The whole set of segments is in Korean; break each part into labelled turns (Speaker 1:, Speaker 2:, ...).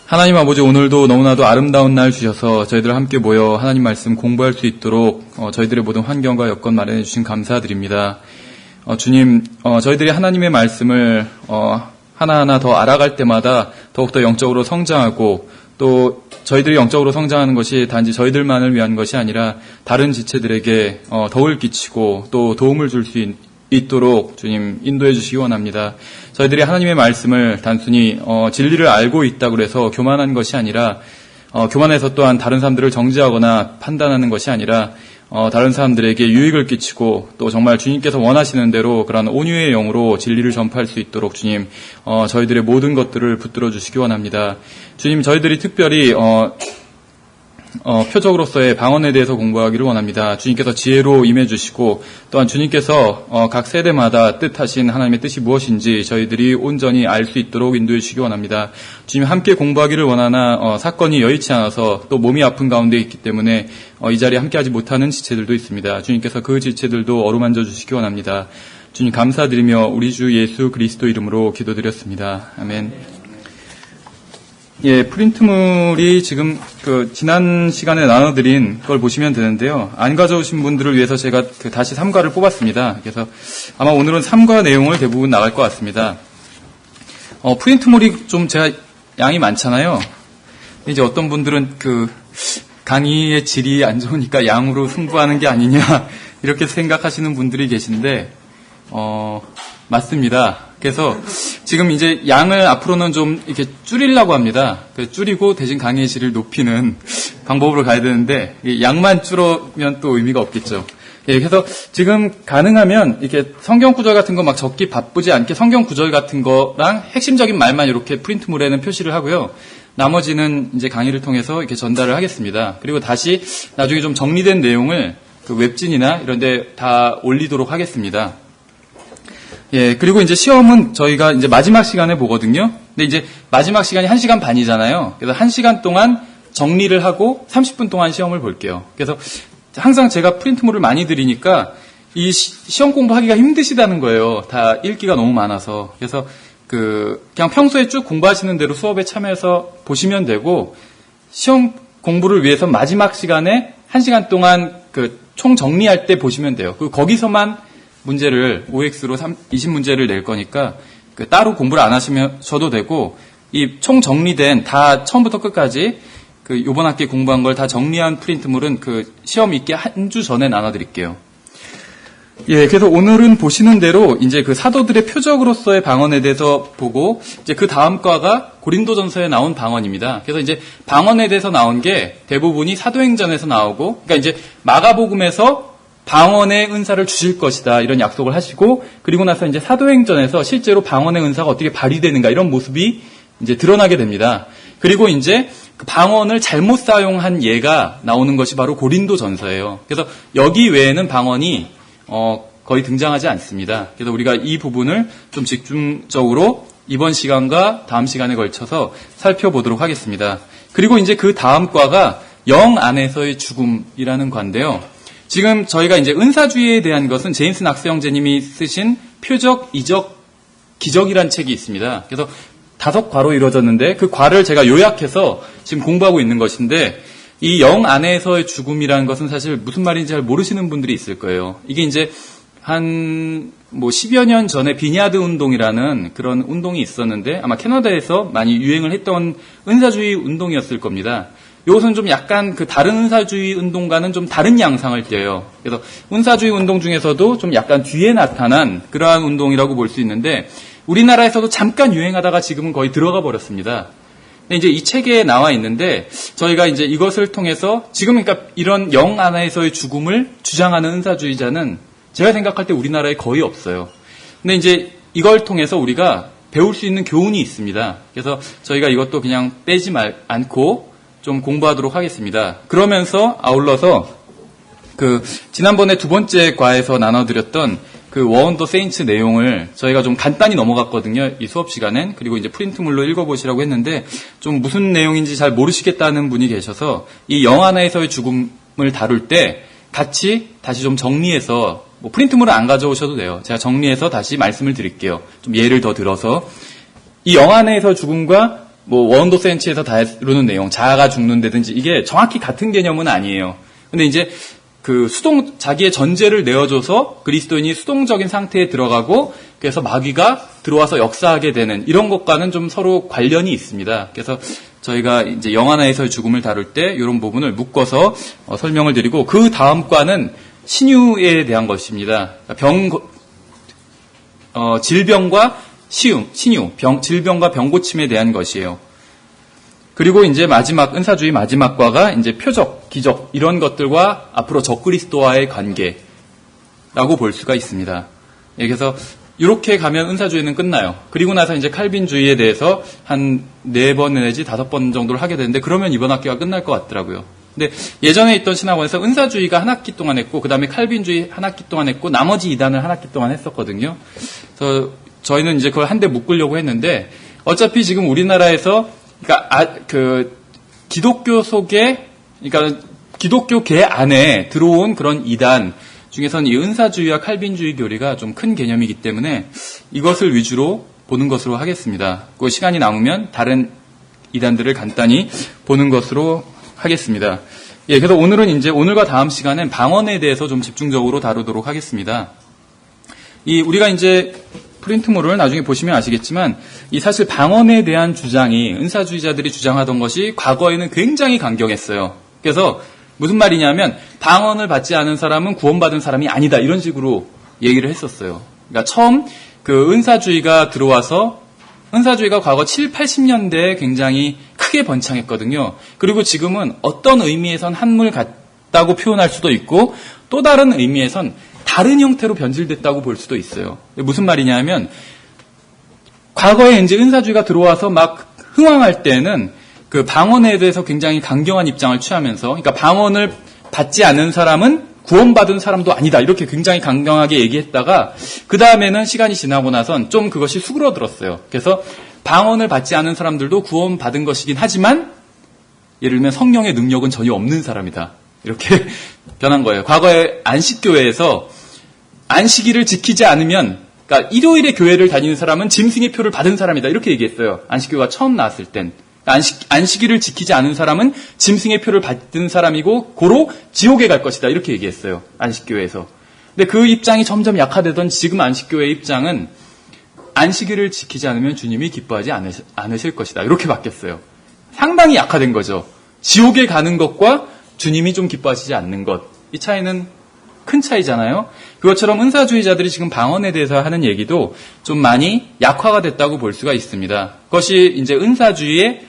Speaker 1: 하나님 아버지, 오늘도 너무나도 아름다운 날 주셔서 저희들 함께 모여 하나님 말씀 공부할 수 있도록 저희들의 모든 환경과 여건 마련해 주신 감사드립니다. 주님, 저희들이 하나님의 말씀을 하나하나 더 알아갈 때마다 더욱더 영적으로 성장하고, 또 저희들이 영적으로 성장하는 것이 단지 저희들만을 위한 것이 아니라 다른 지체들에게 덕을 끼치고 또 도움을 줄 수 있도록 주님 인도해 주시기 원합니다. 저희들이 하나님의 말씀을 단순히 진리를 알고 있다고 해서 교만한 것이 아니라, 교만해서 또한 다른 사람들을 정죄하거나 판단하는 것이 아니라 다른 사람들에게 유익을 끼치고 또 정말 주님께서 원하시는 대로 그런 온유의 영으로 진리를 전파할 수 있도록 주님 저희들의 모든 것들을 붙들어 주시기 원합니다. 주님, 저희들이 특별히 표적으로서의 방언에 대해서 공부하기를 원합니다. 주님께서 지혜로 임해주시고, 또한 주님께서 각 세대마다 뜻하신 하나님의 뜻이 무엇인지 저희들이 온전히 알 수 있도록 인도해 주시기 원합니다. 주님, 함께 공부하기를 원하나 사건이 여의치 않아서 또 몸이 아픈 가운데 있기 때문에 이 자리에 함께하지 못하는 지체들도 있습니다. 주님께서 그 지체들도 어루만져 주시기 원합니다. 주님, 감사드리며 우리 주 예수 그리스도 이름으로 기도드렸습니다. 아멘. 예, 프린트물이 지금 지난 시간에 나눠드린 걸 보시면 되는데요. 안 가져오신 분들을 위해서 제가 다시 3과를 뽑았습니다. 그래서 아마 오늘은 3과 내용을 대부분 나갈 것 같습니다. 프린트물이 좀 제가 양이 많잖아요. 이제 어떤 분들은 강의의 질이 안 좋으니까 양으로 승부하는 게 아니냐, 이렇게 생각하시는 분들이 계신데, 맞습니다. 그래서 지금 이제 양을 앞으로는 좀 이렇게 줄이려고 합니다. 줄이고 대신 강의의 질을 높이는 방법으로 가야 되는데, 양만 줄으면 또 의미가 없겠죠. 예, 그래서 지금 가능하면 이렇게 성경 구절 같은 거 막 적기 바쁘지 않게 성경 구절 같은 거랑 핵심적인 말만 이렇게 프린트물에는 표시를 하고요. 나머지는 이제 강의를 통해서 이렇게 전달을 하겠습니다. 그리고 다시 나중에 좀 정리된 내용을 웹진이나 이런 데 다 올리도록 하겠습니다. 예, 그리고 이제 시험은 저희가 이제 마지막 시간에 보거든요. 근데 이제 마지막 시간이 1시간 반이잖아요. 그래서 1시간 동안 정리를 하고 30분 동안 시험을 볼게요. 그래서 항상 제가 프린트물을 많이 드리니까 이 시험 공부하기가 힘드시다는 거예요. 다 읽기가 너무 많아서. 그래서 그냥 평소에 쭉 공부하시는 대로 수업에 참여해서 보시면 되고, 시험 공부를 위해서 마지막 시간에 1시간 동안 총 정리할 때 보시면 돼요. 거기서만 문제를 OX로 20문제를 낼 거니까 따로 공부를 안 하시셔도 되고, 이 총 정리된 다 처음부터 끝까지 요번 학기 공부한 걸 다 정리한 프린트물은 시험 있기 한 주 전에 나눠드릴게요. 예, 그래서 오늘은 보시는 대로 이제 사도들의 표적으로서의 방언에 대해서 보고, 이제 그 다음 과가 고린도전서에 나온 방언입니다. 그래서 이제 방언에 대해서 나온 게 대부분이 사도행전에서 나오고, 그러니까 이제 마가복음에서 방언의 은사를 주실 것이다, 이런 약속을 하시고, 그리고 나서 이제 사도행전에서 실제로 방언의 은사가 어떻게 발휘되는가, 이런 모습이 이제 드러나게 됩니다. 그리고 이제 방언을 잘못 사용한 예가 나오는 것이 바로 고린도전서예요. 그래서 여기 외에는 방언이 거의 등장하지 않습니다. 그래서 우리가 이 부분을 좀 집중적으로 이번 시간과 다음 시간에 걸쳐서 살펴보도록 하겠습니다. 그리고 이제 그 다음 과가 영 안에서의 죽음이라는 과인데요. 지금 저희가 이제 은사주의에 대한 것은 제임스 낙스 형제님이 쓰신 표적, 이적, 기적이란 책이 있습니다. 그래서 5과로 이루어졌는데 그 과를 제가 요약해서 지금 공부하고 있는 것인데, 이 영 안에서의 죽음이라는 것은 사실 무슨 말인지 잘 모르시는 분들이 있을 거예요. 이게 이제 한 10여 년 전에 비냐드 운동이라는 그런 운동이 있었는데, 아마 캐나다에서 많이 유행을 했던 은사주의 운동이었을 겁니다. 이것은 좀 약간 다른 은사주의 운동과는 좀 다른 양상을 띠어요. 그래서 은사주의 운동 중에서도 좀 약간 뒤에 나타난 그러한 운동이라고 볼 수 있는데, 우리나라에서도 잠깐 유행하다가 지금은 거의 들어가 버렸습니다. 근데 이제 이 책에 나와 있는데, 저희가 이제 이것을 통해서 지금 그러니까 이런 영 안에서의 죽음을 주장하는 은사주의자는 제가 생각할 때 우리나라에 거의 없어요. 근데 이제 이걸 통해서 우리가 배울 수 있는 교훈이 있습니다. 그래서 저희가 이것도 그냥 빼지 않고 좀 공부하도록 하겠습니다. 그러면서 아울러서 지난번에 두 번째 과에서 나눠드렸던 워온 더 세인츠 내용을 저희가 좀 간단히 넘어갔거든요, 이 수업 시간엔. 그리고 이제 프린트물로 읽어보시라고 했는데, 좀 무슨 내용인지 잘 모르시겠다는 분이 계셔서 이 영 안에서의 죽음을 다룰 때 같이 다시 좀 정리해서, 프린트물은 안 가져오셔도 돼요. 제가 정리해서 다시 말씀을 드릴게요. 좀 예를 더 들어서 이 영 안에서 죽음과 뭐 원도 센치에서 다루는 내용, 자아가 죽는다든지 이게 정확히 같은 개념은 아니에요. 근데 이제 그 자기의 전제를 내어줘서 그리스도인이 수동적인 상태에 들어가고 그래서 마귀가 들어와서 역사하게 되는 이런 것과는 좀 서로 관련이 있습니다. 그래서 저희가 이제 영하나에서의 죽음을 다룰 때 이런 부분을 묶어서 설명을 드리고 그 다음 과는 신유에 대한 것입니다. 질병과 신유, 질병과 병고침에 대한 것이에요. 그리고 이제 은사주의 마지막 과가 이제 표적, 기적, 이런 것들과 앞으로 적그리스도와의 관계라고 볼 수가 있습니다. 그래서 이렇게 가면 은사주의는 끝나요. 그리고 나서 이제 칼빈주의에 대해서 한 4번 내지 5번 정도를 하게 되는데 그러면 이번 학기가 끝날 것 같더라고요. 근데 예전에 있던 신학원에서 은사주의가 한 학기 동안 했고 그 다음에 칼빈주의 한 학기 동안 했고 나머지 2단을 한 학기 동안 했었거든요. 그래서 저희는 이제 그걸 한데 묶으려고 했는데 어차피 지금 우리나라에서 기독교 속에, 그러니까 기독교계 안에 들어온 그런 이단 중에서는 이 은사주의와 칼빈주의 교리가 좀 큰 개념이기 때문에 이것을 위주로 보는 것으로 하겠습니다. 그 시간이 남으면 다른 이단들을 간단히 보는 것으로 하겠습니다. 예, 그래서 오늘과 다음 시간엔 방언에 대해서 좀 집중적으로 다루도록 하겠습니다. 우리가 이제 프린트물을 나중에 보시면 아시겠지만 사실 방언에 대한 주장이 은사주의자들이 주장하던 것이 과거에는 굉장히 강경했어요. 그래서 무슨 말이냐면 방언을 받지 않은 사람은 구원받은 사람이 아니다 이런 식으로 얘기를 했었어요. 그러니까 처음 그 은사주의가 들어와서 은사주의가 과거 7, 80년대에 굉장히 크게 번창했거든요. 그리고 지금은 어떤 의미에선 한물 같다고 표현할 수도 있고 또 다른 의미에선 다른 형태로 변질됐다고 볼 수도 있어요. 무슨 말이냐면 과거에 이제 은사주의가 들어와서 막 흥왕할 때는 그 방언에 대해서 굉장히 강경한 입장을 취하면서 그러니까 방언을 받지 않는 사람은 구원받은 사람도 아니다 이렇게 굉장히 강경하게 얘기했다가 그 다음에는 시간이 지나고 나선 좀 그것이 수그러들었어요. 그래서 방언을 받지 않은 사람들도 구원받은 것이긴 하지만 예를 들면 성령의 능력은 전혀 없는 사람이다 이렇게 변한 거예요. 과거에 안식교회에서 안식일을 지키지 않으면 그러니까 일요일에 교회를 다니는 사람은 짐승의 표를 받은 사람이다 이렇게 얘기했어요. 안식교가 처음 나왔을 땐. 안식일을 지키지 않은 사람은 짐승의 표를 받은 사람이고 고로 지옥에 갈 것이다 이렇게 얘기했어요. 안식교회에서. 근데 그 입장이 점점 약화되던 지금 안식교회의 입장은 안식일을 지키지 않으면 주님이 기뻐하지 않으실 것이다 이렇게 바뀌었어요. 상당히 약화된 거죠. 지옥에 가는 것과 주님이 좀 기뻐하시지 않는 것. 이 차이는 큰 차이잖아요. 그것처럼 은사주의자들이 지금 방언에 대해서 하는 얘기도 좀 많이 약화가 됐다고 볼 수가 있습니다. 그것이 이제 은사주의의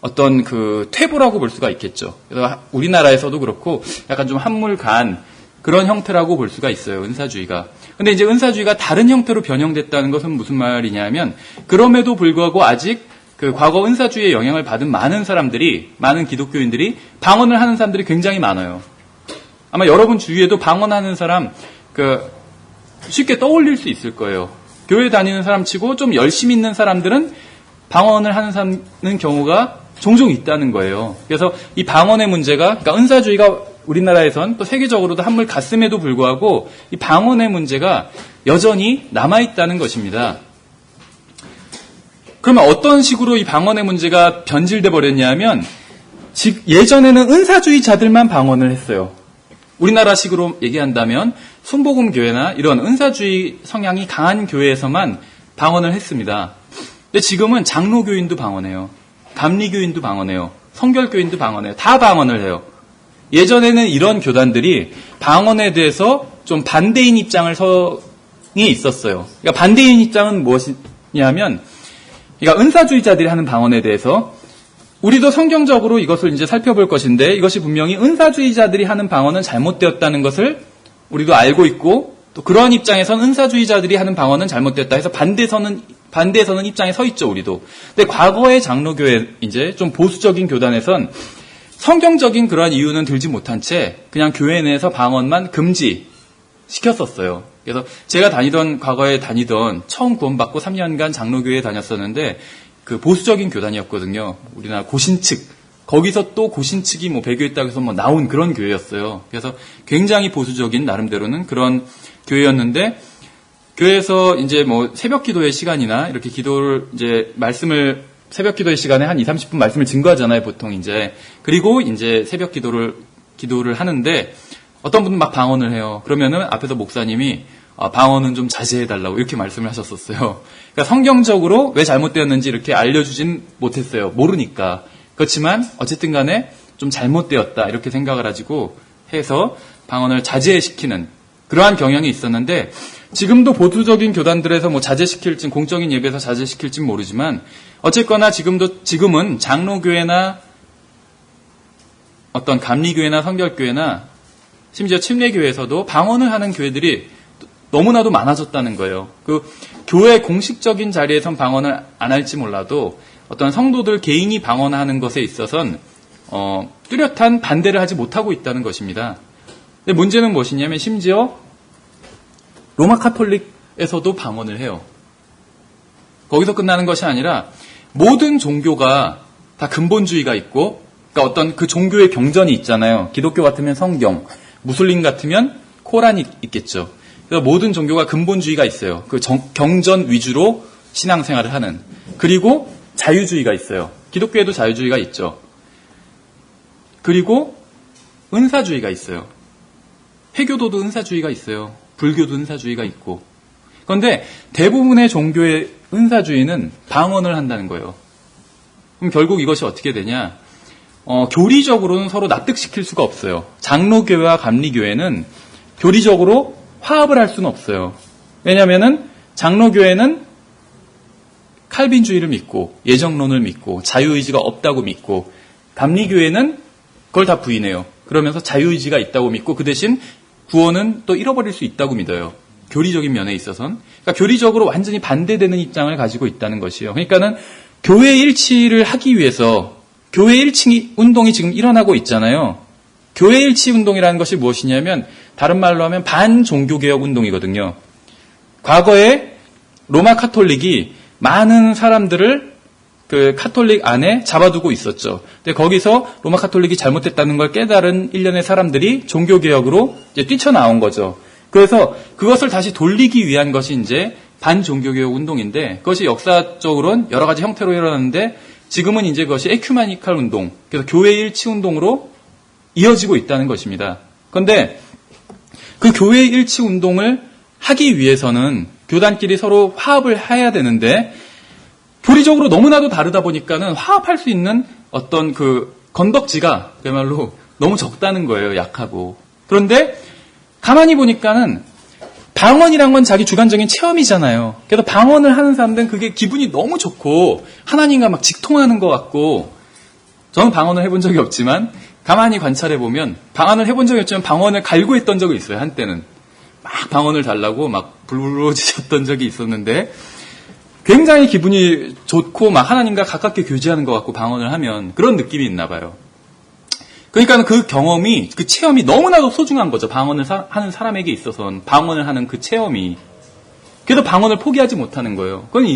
Speaker 1: 어떤 그 퇴보라고 볼 수가 있겠죠. 그래서 우리나라에서도 그렇고 약간 좀 한물간 그런 형태라고 볼 수가 있어요. 은사주의가. 근데 이제 은사주의가 다른 형태로 변형됐다는 것은 무슨 말이냐면 그럼에도 불구하고 아직 그 과거 은사주의의 영향을 받은 많은 기독교인들이 방언을 하는 사람들이 굉장히 많아요. 아마 여러분 주위에도 방언하는 사람 쉽게 떠올릴 수 있을 거예요. 교회 다니는 사람 치고 좀 열심히 있는 사람들은 방언을 하는 경우가 종종 있다는 거예요. 그래서 이 방언의 문제가 그러니까 은사주의가 우리나라에선 또 세계적으로도 한물 갔음에도 불구하고 이 방언의 문제가 여전히 남아있다는 것입니다. 그러면 어떤 식으로 이 방언의 문제가 변질돼 버렸냐면 예전에는 은사주의자들만 방언을 했어요. 우리나라식으로 얘기한다면 순복음교회나 이런 은사주의 성향이 강한 교회에서만 방언을 했습니다. 근데 지금은 장로교인도 방언해요. 감리교인도 방언해요. 성결교인도 방언해요. 다 방언을 해요. 예전에는 이런 교단들이 방언에 대해서 좀 반대인 입장이 있었어요. 그러니까 반대인 입장은 무엇이냐면 그러니까 은사주의자들이 하는 방언에 대해서 우리도 성경적으로 이것을 이제 살펴볼 것인데 이것이 분명히 은사주의자들이 하는 방언은 잘못되었다는 것을 우리도 알고 있고 또 그러한 입장에선 은사주의자들이 하는 방언은 잘못됐다 해서 반대에서는 입장에 서 있죠, 우리도. 근데 과거의 장로교회 이제 좀 보수적인 교단에선 성경적인 그러한 이유는 들지 못한 채 그냥 교회 내에서 방언만 금지시켰었어요. 그래서 제가 과거에 다니던 처음 구원받고 3년간 장로교회에 다녔었는데 그 보수적인 교단이었거든요. 우리나라 고신측. 거기서 또 고신측이 배교했다고 해서 나온 그런 교회였어요. 그래서 굉장히 보수적인 나름대로는 그런 교회였는데 교회에서 이제 새벽 기도의 시간이나 이렇게 기도를 이제 말씀을 새벽 기도의 시간에 한 20-30분 말씀을 증거하잖아요, 보통 이제. 그리고 이제 새벽 기도를 하는데 어떤 분은 막 방언을 해요. 그러면은 앞에서 목사님이 방언은 좀 자제해달라고 이렇게 말씀을 하셨었어요. 그러니까 성경적으로 왜 잘못되었는지 이렇게 알려주진 못했어요. 모르니까. 그렇지만 어쨌든 간에 좀 잘못되었다 이렇게 생각을 가지고 해서 방언을 자제시키는 그러한 경향이 있었는데 지금도 보수적인 교단들에서 뭐 자제시킬진 공적인 예배에서 자제시킬진 모르지만 어쨌거나 지금은 장로교회나 어떤 감리교회나 성결교회나 심지어 침례교회에서도 방언을 하는 교회들이 너무나도 많아졌다는 거예요. 그 교회 공식적인 자리에선 방언을 안 할지 몰라도 어떤 성도들 개인이 방언하는 것에 있어서는 뚜렷한 반대를 하지 못하고 있다는 것입니다. 근데 문제는 무엇이냐면 심지어 로마 카톨릭에서도 방언을 해요. 거기서 끝나는 것이 아니라 모든 종교가 다 근본주의가 있고 그러니까 어떤 그 종교의 경전이 있잖아요. 기독교 같으면 성경, 무슬림 같으면 코란이 있겠죠. 그래서 모든 종교가 근본주의가 있어요. 그 경전 위주로 신앙생활을 하는. 그리고 자유주의가 있어요. 기독교에도 자유주의가 있죠. 그리고 은사주의가 있어요. 회교도도 은사주의가 있어요. 불교도 은사주의가 있고. 그런데 대부분의 종교의 은사주의는 방언을 한다는 거예요. 그럼 결국 이것이 어떻게 되냐? 교리적으로는 서로 납득시킬 수가 없어요. 장로교회와 감리교회는 교리적으로 화합을 할 수는 없어요. 왜냐하면은 장로교회는 칼빈주의를 믿고 예정론을 믿고 자유의지가 없다고 믿고 감리교회는 그걸 다 부인해요. 그러면서 자유의지가 있다고 믿고 그 대신 구원은 또 잃어버릴 수 있다고 믿어요. 교리적인 면에 있어서는. 그러니까 교리적으로 완전히 반대되는 입장을 가지고 있다는 것이에요. 그러니까는 교회 일치를 하기 위해서 교회 일치 운동이 지금 일어나고 있잖아요. 교회 일치 운동이라는 것이 무엇이냐면 다른 말로 하면 반종교개혁 운동이거든요. 과거에 로마 카톨릭이 많은 사람들을 그 카톨릭 안에 잡아두고 있었죠. 근데 거기서 로마 카톨릭이 잘못됐다는 걸 깨달은 일련의 사람들이 종교개혁으로 이제 뛰쳐나온 거죠. 그래서 그것을 다시 돌리기 위한 것이 이제 반종교개혁 운동인데 그것이 역사적으로는 여러 가지 형태로 일어났는데 지금은 이제 그것이 에큐메니칼 운동, 그래서 교회 일치 운동으로 이어지고 있다는 것입니다. 그런데 그 교회 일치 운동을 하기 위해서는 교단끼리 서로 화합을 해야 되는데 교리적으로 너무나도 다르다 보니까는 화합할 수 있는 어떤 그 건덕지가 그야말로 너무 적다는 거예요. 약하고. 그런데 가만히 보니까는 방언이란 건 자기 주관적인 체험이잖아요. 그래서 방언을 하는 사람들은 그게 기분이 너무 좋고 하나님과 막 직통하는 것 같고 저는 방언을 해본 적이 없지만 가만히 관찰해 보면 방언을 해본 적이 없지만 방언을 갈구했던 적이 있어요. 한때는 막 방언을 달라고 막 불러지셨던 적이 있었는데 굉장히 기분이 좋고 막 하나님과 가깝게 교제하는 것 같고 방언을 하면 그런 느낌이 있나 봐요. 그러니까 그 경험이 그 체험이 너무나도 소중한 거죠. 방언을 하는 사람에게 있어서는 방언을 하는 그 체험이. 그래도 방언을 포기하지 못하는 거예요. 그건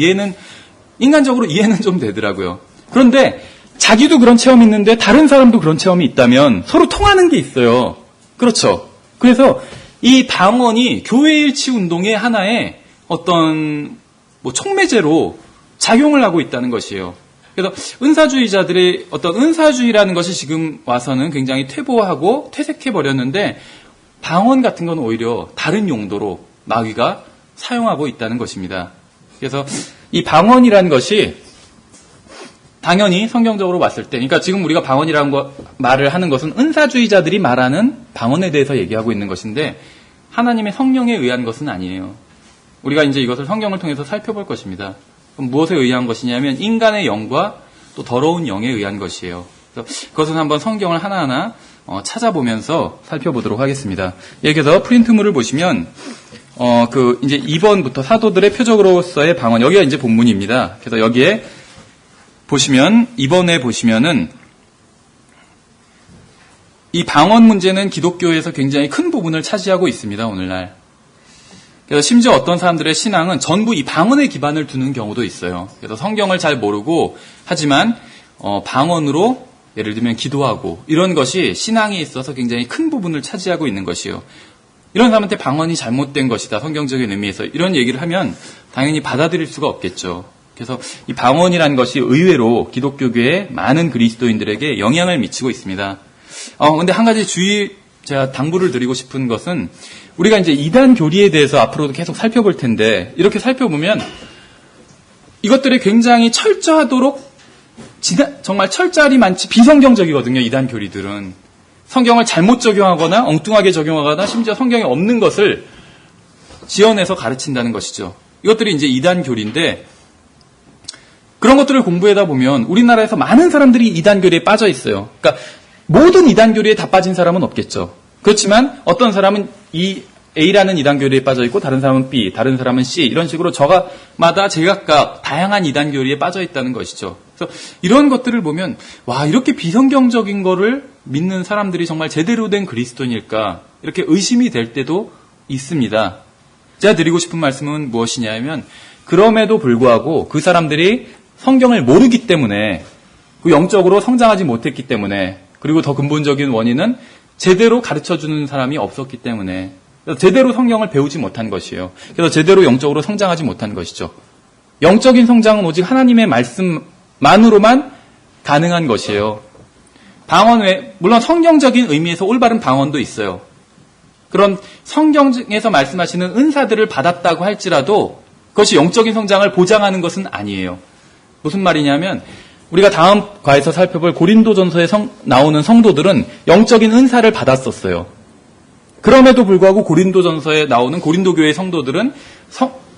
Speaker 1: 인간적으로 이해는 좀 되더라고요. 그런데 자기도 그런 체험이 있는데 다른 사람도 그런 체험이 있다면 서로 통하는 게 있어요. 그렇죠. 그래서 이 방언이 교회 일치 운동의 하나의 어떤 촉매제로 작용을 하고 있다는 것이에요. 그래서 은사주의자들의 어떤 은사주의라는 것이 지금 와서는 굉장히 퇴보하고 퇴색해버렸는데 방언 같은 건 오히려 다른 용도로 마귀가 사용하고 있다는 것입니다. 그래서 이 방언이라는 것이 당연히 성경적으로 봤을 때, 그러니까 지금 우리가 방언이라는 말을 하는 것은 은사주의자들이 말하는 방언에 대해서 얘기하고 있는 것인데 하나님의 성령에 의한 것은 아니에요. 우리가 이제 이것을 성경을 통해서 살펴볼 것입니다. 그럼 무엇에 의한 것이냐면 인간의 영과 또 더러운 영에 의한 것이에요. 그래서 그것은 한번 성경을 하나하나 찾아보면서 살펴보도록 하겠습니다. 예를 들어서 프린트물을 보시면 이제 2번부터 사도들의 표적으로서의 방언, 여기가 이제 본문입니다. 그래서 여기에 보시면 2번에 보시면은 이 방언 문제는 기독교에서 굉장히 큰 부분을 차지하고 있습니다. 오늘날. 그래서 심지어 어떤 사람들의 신앙은 전부 이 방언에 기반을 두는 경우도 있어요. 그래서 성경을 잘 모르고 하지만 방언으로 예를 들면 기도하고 이런 것이 신앙에 있어서 굉장히 큰 부분을 차지하고 있는 것이요. 이런 사람한테 방언이 잘못된 것이다. 성경적인 의미에서 이런 얘기를 하면 당연히 받아들일 수가 없겠죠. 그래서 이 방언이라는 것이 의외로 기독교계의 많은 그리스도인들에게 영향을 미치고 있습니다. 근데 한 가지 제가 당부를 드리고 싶은 것은 우리가 이제 이단 교리에 대해서 앞으로도 계속 살펴볼 텐데 이렇게 살펴보면 이것들이 굉장히 철저하도록 정말 철저히 많지 비성경적이거든요. 이단 교리들은 성경을 잘못 적용하거나 엉뚱하게 적용하거나 심지어 성경에 없는 것을 지어내서 가르친다는 것이죠. 이것들이 이제 이단 교리인데 그런 것들을 공부하다 보면 우리나라에서 많은 사람들이 이단 교리에 빠져 있어요. 그러니까 모든 이단 교리에 다 빠진 사람은 없겠죠. 그렇지만 어떤 사람은 이 A라는 이단 교리에 빠져 있고 다른 사람은 B, 다른 사람은 C 이런 식으로 저마다 제각각 다양한 이단 교리에 빠져 있다는 것이죠. 그래서 이런 것들을 보면 와 이렇게 비성경적인 거를 믿는 사람들이 정말 제대로 된 그리스도인일까 이렇게 의심이 될 때도 있습니다. 제가 드리고 싶은 말씀은 무엇이냐면 그럼에도 불구하고 그 사람들이 성경을 모르기 때문에 그 영적으로 성장하지 못했기 때문에 그리고 더 근본적인 원인은 제대로 가르쳐주는 사람이 없었기 때문에 제대로 성경을 배우지 못한 것이에요. 그래서 제대로 영적으로 성장하지 못한 것이죠. 영적인 성장은 오직 하나님의 말씀만으로만 가능한 것이에요. 방언 외에 물론 성경적인 의미에서 올바른 방언도 있어요. 그런 성경에서 말씀하시는 은사들을 받았다고 할지라도 그것이 영적인 성장을 보장하는 것은 아니에요. 무슨 말이냐면 우리가 다음 과에서 살펴볼 고린도전서에 나오는 성도들은 영적인 은사를 받았었어요. 그럼에도 불구하고 고린도전서에 나오는 고린도교회 성도들은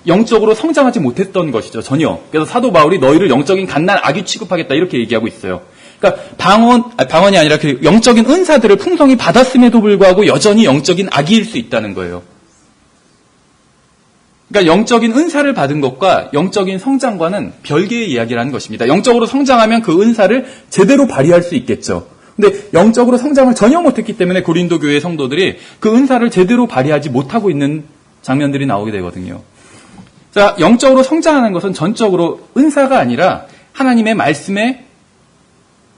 Speaker 1: 영적으로 성장하지 못했던 것이죠. 전혀. 그래서 사도 바울이 너희를 영적인 갓난 아기 취급하겠다 이렇게 얘기하고 있어요. 그러니까 방언이 아니라 그 영적인 은사들을 풍성히 받았음에도 불구하고 여전히 영적인 아기일 수 있다는 거예요. 그러니까 영적인 은사를 받은 것과 영적인 성장과는 별개의 이야기라는 것입니다. 영적으로 성장하면 그 은사를 제대로 발휘할 수 있겠죠. 근데 영적으로 성장을 전혀 못했기 때문에 고린도 교회 성도들이 그 은사를 제대로 발휘하지 못하고 있는 장면들이 나오게 되거든요. 자, 영적으로 성장하는 것은 전적으로 은사가 아니라 하나님의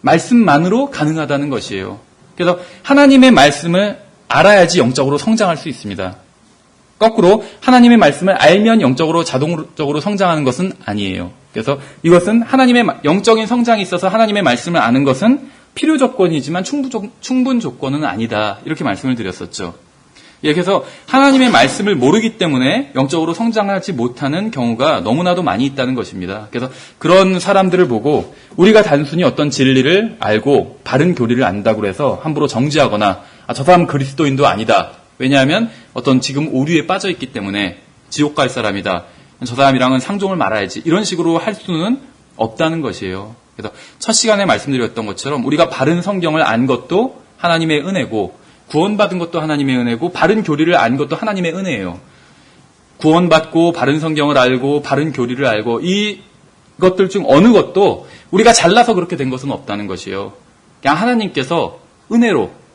Speaker 1: 말씀만으로 가능하다는 것이에요. 그래서 하나님의 말씀을 알아야지 영적으로 성장할 수 있습니다. 거꾸로 하나님의 말씀을 알면 영적으로 자동적으로 성장하는 것은 아니에요. 그래서 이것은 하나님의 영적인 성장이 있어서 하나님의 말씀을 아는 것은 필요 조건이지만 충분 조건은 아니다. 이렇게 말씀을 드렸었죠. 예, 그래서 하나님의 말씀을 모르기 때문에 영적으로 성장하지 못하는 경우가 너무나도 많이 있다는 것입니다. 그래서 그런 사람들을 보고 우리가 단순히 어떤 진리를 알고 바른 교리를 안다고 해서 함부로 정죄하거나 저 사람 그리스도인도 아니다. 왜냐하면 어떤 지금 오류에 빠져 있기 때문에 지옥 갈 사람이다. 저 사람이랑은 상종을 말아야지. 이런 식으로 할 수는 없다는 것이에요. 그래서 첫 시간에 말씀드렸던 것처럼 우리가 바른 성경을 안 것도 하나님의 은혜고 구원받은 것도 하나님의 은혜고 바른 교리를 안 것도 하나님의 은혜예요. 구원받고 바른 성경을 알고 바른 교리를 알고 이것들 중 어느 것도 우리가 잘나서 그렇게 된 것은 없다는 것이에요. 그냥 하나님께서 은혜로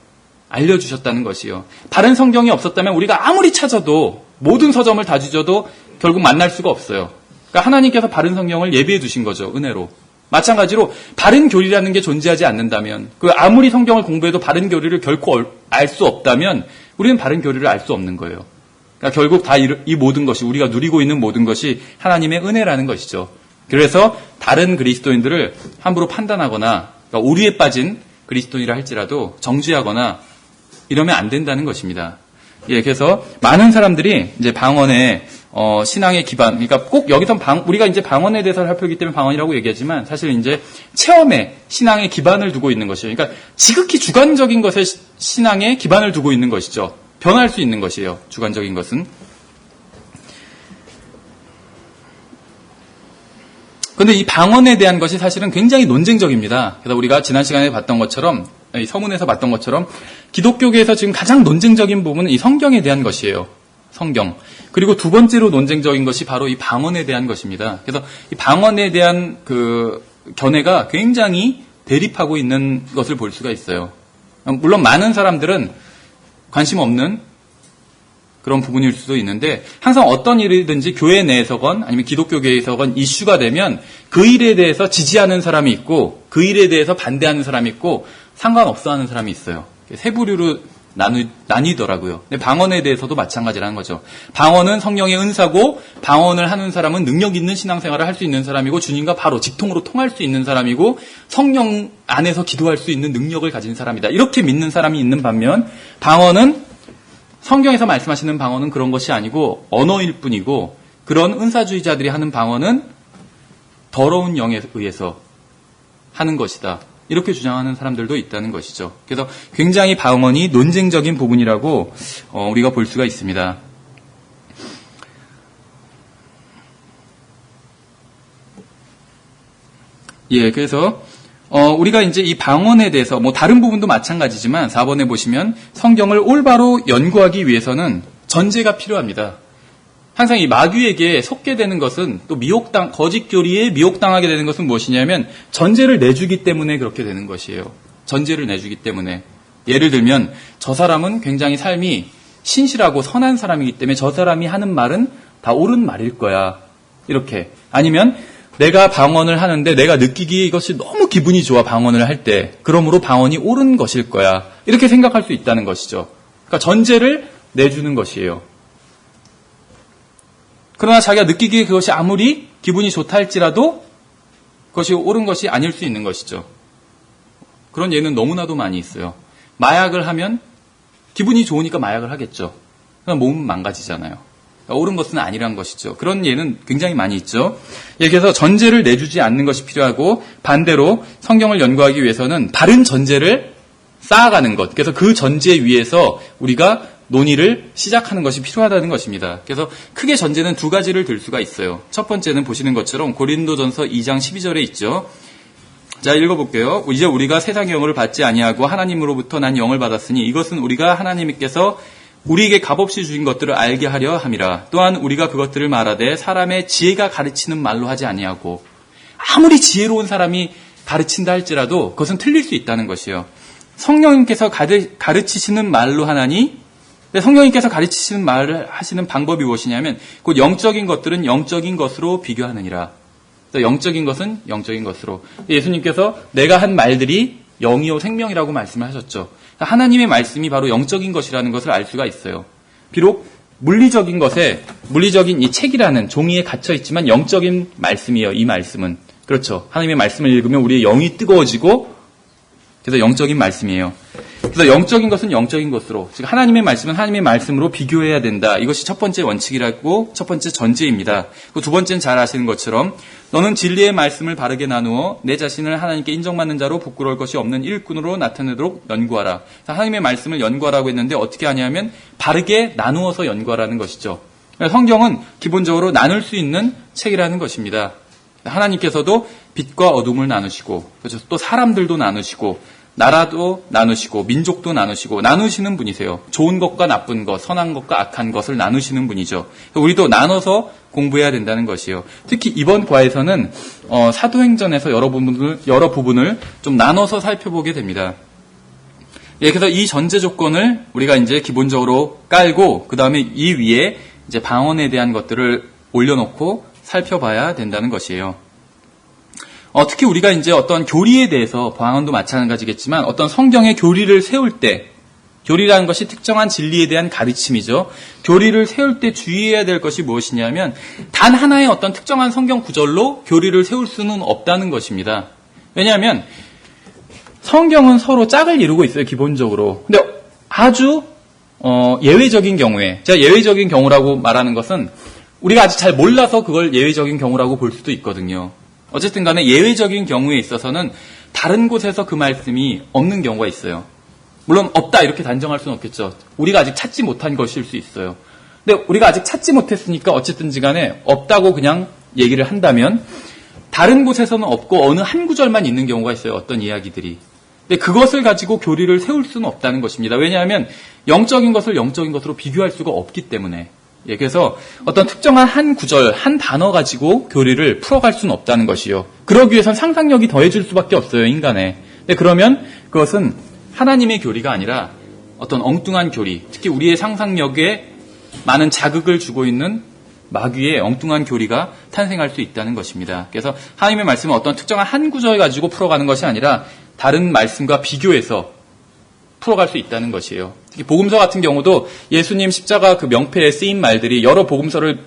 Speaker 1: 알려주셨다는 것이요. 바른 성경이 없었다면 우리가 아무리 찾아도 모든 서점을 다 뒤져도 결국 만날 수가 없어요. 그러니까 하나님께서 바른 성경을 예비해 두신 거죠. 은혜로. 마찬가지로 바른 교리라는 게 존재하지 않는다면 그 아무리 성경을 공부해도 바른 교리를 결코 알 수 없다면 우리는 바른 교리를 알 수 없는 거예요. 그러니까 결국 다 이 모든 것이 우리가 누리고 있는 모든 것이 하나님의 은혜라는 것이죠. 그래서 다른 그리스도인들을 함부로 판단하거나 그러니까 오류에 빠진 그리스도인이라 할지라도 정죄하거나 이러면 안 된다는 것입니다. 예, 그래서 많은 사람들이 이제 방언의 신앙의 기반, 그러니까 꼭 여기서 우리가 이제 방언에 대해서 살펴보기 때문에 방언이라고 얘기하지만 사실 이제 체험에 신앙의 기반을 두고 있는 것이에요. 그러니까 지극히 주관적인 것에 신앙의 기반을 두고 있는 것이죠. 변할 수 있는 것이에요. 주관적인 것은. 그런데 이 방언에 대한 것이 사실은 굉장히 논쟁적입니다. 그래서 우리가 지난 시간에 봤던 것처럼 이 서문에서 봤던 것처럼 기독교계에서 지금 가장 논쟁적인 부분은 이 성경에 대한 것이에요. 성경. 그리고 두 번째로 논쟁적인 것이 바로 이 방언에 대한 것입니다. 그래서 이 방언에 대한 그 견해가 굉장히 대립하고 있는 것을 볼 수가 있어요. 물론 많은 사람들은 관심 없는 그런 부분일 수도 있는데 항상 어떤 일이든지 교회 내에서건 아니면 기독교계에서건 이슈가 되면 그 일에 대해서 지지하는 사람이 있고 그 일에 대해서 반대하는 사람이 있고 상관없어 하는 사람이 있어요. 세 부류로 나뉘더라고요. 근데 방언에 대해서도 마찬가지라는 거죠. 방언은 성령의 은사고 방언을 하는 사람은 능력 있는 신앙생활을 할 수 있는 사람이고 주님과 바로 직통으로 통할 수 있는 사람이고 성령 안에서 기도할 수 있는 능력을 가진 사람이다. 이렇게 믿는 사람이 있는 반면 방언은 성경에서 말씀하시는 방언은 그런 것이 아니고 언어일 뿐이고 그런 은사주의자들이 하는 방언은 더러운 영에 의해서 하는 것이다. 이렇게 주장하는 사람들도 있다는 것이죠. 그래서 굉장히 방언이 논쟁적인 부분이라고 우리가 볼 수가 있습니다. 예, 그래서 우리가 이제 이 방언에 대해서 뭐 다른 부분도 마찬가지지만 4번에 보시면 성경을 올바로 연구하기 위해서는 전제가 필요합니다. 항상 이 마귀에게 속게 되는 것은 또 거짓 교리에 미혹당하게 되는 것은 무엇이냐면 전제를 내주기 때문에 그렇게 되는 것이에요. 전제를 내주기 때문에. 예를 들면 저 사람은 굉장히 삶이 신실하고 선한 사람이기 때문에 저 사람이 하는 말은 다 옳은 말일 거야. 이렇게. 아니면 내가 방언을 하는데 내가 느끼기에 이것이 너무 기분이 좋아 방언을 할 때. 그러므로 방언이 옳은 것일 거야. 이렇게 생각할 수 있다는 것이죠. 그러니까 전제를 내주는 것이에요. 그러나 자기가 느끼기에 그것이 아무리 기분이 좋다 할지라도 그것이 옳은 것이 아닐 수 있는 것이죠. 그런 예는 너무나도 많이 있어요. 마약을 하면 기분이 좋으니까 마약을 하겠죠. 그럼 몸은 망가지잖아요. 그러니까 옳은 것은 아니란 것이죠. 그런 예는 굉장히 많이 있죠. 예, 그래서 전제를 내주지 않는 것이 필요하고 반대로 성경을 연구하기 위해서는 바른 전제를 쌓아가는 것. 그래서 그 전제 위에서 우리가 논의를 시작하는 것이 필요하다는 것입니다. 그래서 크게 전제는 두 가지를 들 수가 있어요. 첫 번째는 보시는 것처럼 고린도전서 2장 12절에 있죠. 자, 읽어볼게요. 이제 우리가 세상의 영을 받지 아니하고 하나님으로부터 난 영을 받았으니 이것은 우리가 하나님께서 우리에게 값없이 주신 것들을 알게 하려 함이라. 또한 우리가 그것들을 말하되 사람의 지혜가 가르치는 말로 하지 아니하고 아무리 지혜로운 사람이 가르친다 할지라도 그것은 틀릴 수 있다는 것이에요. 성령님께서 가르치시는 말로 하나니 성령님께서 가르치시는 말을 하시는 방법이 무엇이냐면 곧 영적인 것들은 영적인 것으로 비교하느니라. 영적인 것은 영적인 것으로. 예수님께서 내가 한 말들이 영이요 생명이라고 말씀을 하셨죠. 하나님의 말씀이 바로 영적인 것이라는 것을 알 수가 있어요. 비록 물리적인 이 책이라는 종이에 갇혀 있지만 영적인 말씀이에요. 이 말씀은. 그렇죠. 하나님의 말씀을 읽으면 우리의 영이 뜨거워지고 그래서 영적인 말씀이에요. 그래서 영적인 것은 영적인 것으로, 즉 하나님의 말씀은 하나님의 말씀으로 비교해야 된다. 이것이 첫 번째 원칙이라고 첫 번째 전제입니다. 두 번째는 잘 아시는 것처럼 너는 진리의 말씀을 바르게 나누어 내 자신을 하나님께 인정받는 자로 부끄러울 것이 없는 일꾼으로 나타내도록 연구하라. 하나님의 말씀을 연구하라고 했는데 어떻게 하냐면 바르게 나누어서 연구하라는 것이죠. 성경은 기본적으로 나눌 수 있는 책이라는 것입니다. 하나님께서도 빛과 어둠을 나누시고 또 사람들도 나누시고 나라도 나누시고 민족도 나누시고 나누시는 분이세요. 좋은 것과 나쁜 것, 선한 것과 악한 것을 나누시는 분이죠. 우리도 나눠서 공부해야 된다는 것이에요. 특히 이번 과에서는 사도행전에서 여러 부분을 좀 나눠서 살펴보게 됩니다. 예, 그래서 이 전제 조건을 우리가 이제 기본적으로 깔고 그 다음에 이 위에 이제 방언에 대한 것들을 올려놓고 살펴봐야 된다는 것이에요. 특히 우리가 이제 어떤 교리에 대해서 방언도 마찬가지겠지만 어떤 성경의 교리를 세울 때 교리라는 것이 특정한 진리에 대한 가르침이죠. 교리를 세울 때 주의해야 될 것이 무엇이냐면 단 하나의 어떤 특정한 성경 구절로 교리를 세울 수는 없다는 것입니다. 왜냐하면 성경은 서로 짝을 이루고 있어요. 기본적으로. 근데 아주 예외적인 경우에 제가 예외적인 경우라고 말하는 것은 우리가 아직 잘 몰라서 그걸 예외적인 경우라고 볼 수도 있거든요. 어쨌든 간에 예외적인 경우에 있어서는 다른 곳에서 그 말씀이 없는 경우가 있어요. 물론 없다 이렇게 단정할 수는 없겠죠. 우리가 아직 찾지 못한 것일 수 있어요. 근데 우리가 아직 찾지 못했으니까 어쨌든지 간에 없다고 그냥 얘기를 한다면 다른 곳에서는 없고 어느 한 구절만 있는 경우가 있어요. 어떤 이야기들이. 근데 그것을 가지고 교리를 세울 수는 없다는 것입니다. 왜냐하면 영적인 것을 영적인 것으로 비교할 수가 없기 때문에. 예, 그래서 어떤 특정한 한 구절, 한 단어 가지고 교리를 풀어갈 수는 없다는 것이요. 그러기 위해선 상상력이 더해질 수밖에 없어요, 인간에. 근데 그러면 그것은 하나님의 교리가 아니라 어떤 엉뚱한 교리, 특히 우리의 상상력에 많은 자극을 주고 있는 마귀의 엉뚱한 교리가 탄생할 수 있다는 것입니다. 그래서 하나님의 말씀은 어떤 특정한 한 구절 가지고 풀어가는 것이 아니라 다른 말씀과 비교해서 풀어갈 수 있다는 것이에요. 특히 복음서 같은 경우도 예수님 십자가 그 명패에 쓰인 말들이 여러 복음서를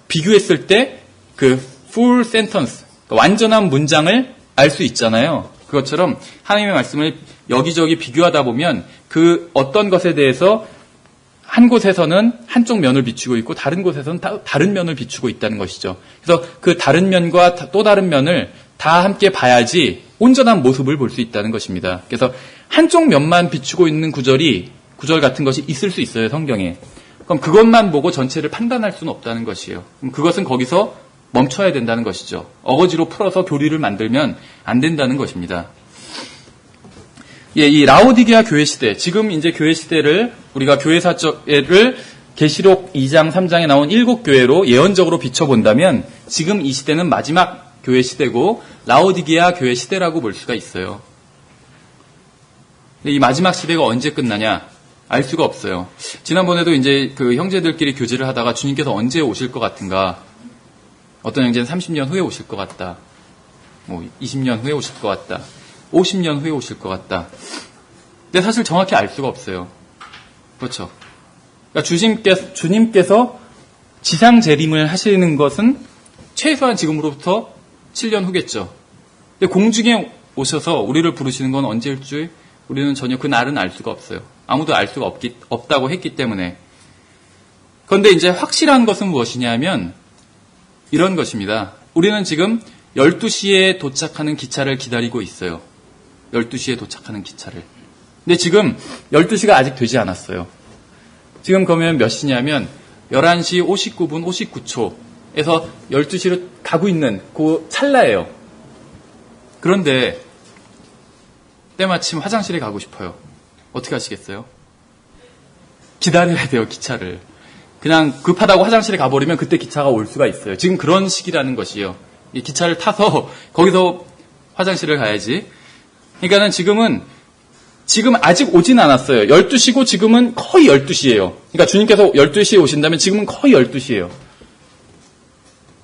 Speaker 1: 비교했을 때 그 full sentence, 완전한 문장을 알 수 있잖아요. 그것처럼 하나님의 말씀을 여기저기 비교하다 보면 그 어떤 것에 대해서 한 곳에서는 한쪽 면을 비추고 있고 다른 곳에서는 다른 면을 비추고 있다는 것이죠. 그래서 그 다른 면과 또 다른 면을 다 함께 봐야지 온전한 모습을 볼 수 있다는 것입니다. 그래서 한쪽 면만 비추고 있는 구절 같은 것이 있을 수 있어요, 성경에. 그럼 그것만 보고 전체를 판단할 수는 없다는 것이에요. 그럼 그것은 거기서 멈춰야 된다는 것이죠. 어거지로 풀어서 교리를 만들면 안 된다는 것입니다. 예, 이 라오디게아 교회 시대, 지금 이제 교회 시대를 우리가 교회사를 계시록 2장, 3장에 나온 7교회로 예언적으로 비춰본다면 지금 이 시대는 마지막 교회 시대고 라오디게아 교회 시대라고 볼 수가 있어요. 근데 이 마지막 시대가 언제 끝나냐? 알 수가 없어요. 지난번에도 이제 그 형제들끼리 교제를 하다가 주님께서 언제 오실 것 같은가? 어떤 형제는 30년 후에 오실 것 같다. 20년 후에 오실 것 같다. 50년 후에 오실 것 같다. 근데 사실 정확히 알 수가 없어요. 그렇죠. 그러니까 주님께서 지상 재림을 하시는 것은 최소한 지금으로부터 7년 후겠죠. 근데 공중에 오셔서 우리를 부르시는 건 언제일 줄 우리는 전혀 그 날은 알 수가 없어요. 아무도 알 수가 없다고 했기 때문에. 그런데 이제 확실한 것은 무엇이냐면 이런 것입니다. 우리는 지금 12시에 도착하는 기차를 기다리고 있어요. 12시에 도착하는 기차를. 근데 지금 12시가 아직 되지 않았어요. 지금 그러면 몇 시냐면 11시 59분 59초에서 12시로 가고 있는 그 찰나예요. 그런데 때마침 화장실에 가고 싶어요. 어떻게 하시겠어요? 기다려야 돼요, 기차를. 그냥 급하다고 화장실에 가버리면 그때 기차가 올 수가 있어요. 지금 그런 시기라는 것이에요. 이 기차를 타서 거기서 화장실을 가야지. 그러니까는 지금 아직 오진 않았어요. 12시고 지금은 거의 12시예요. 그러니까 주님께서 12시에 오신다면 지금은 거의 12시예요.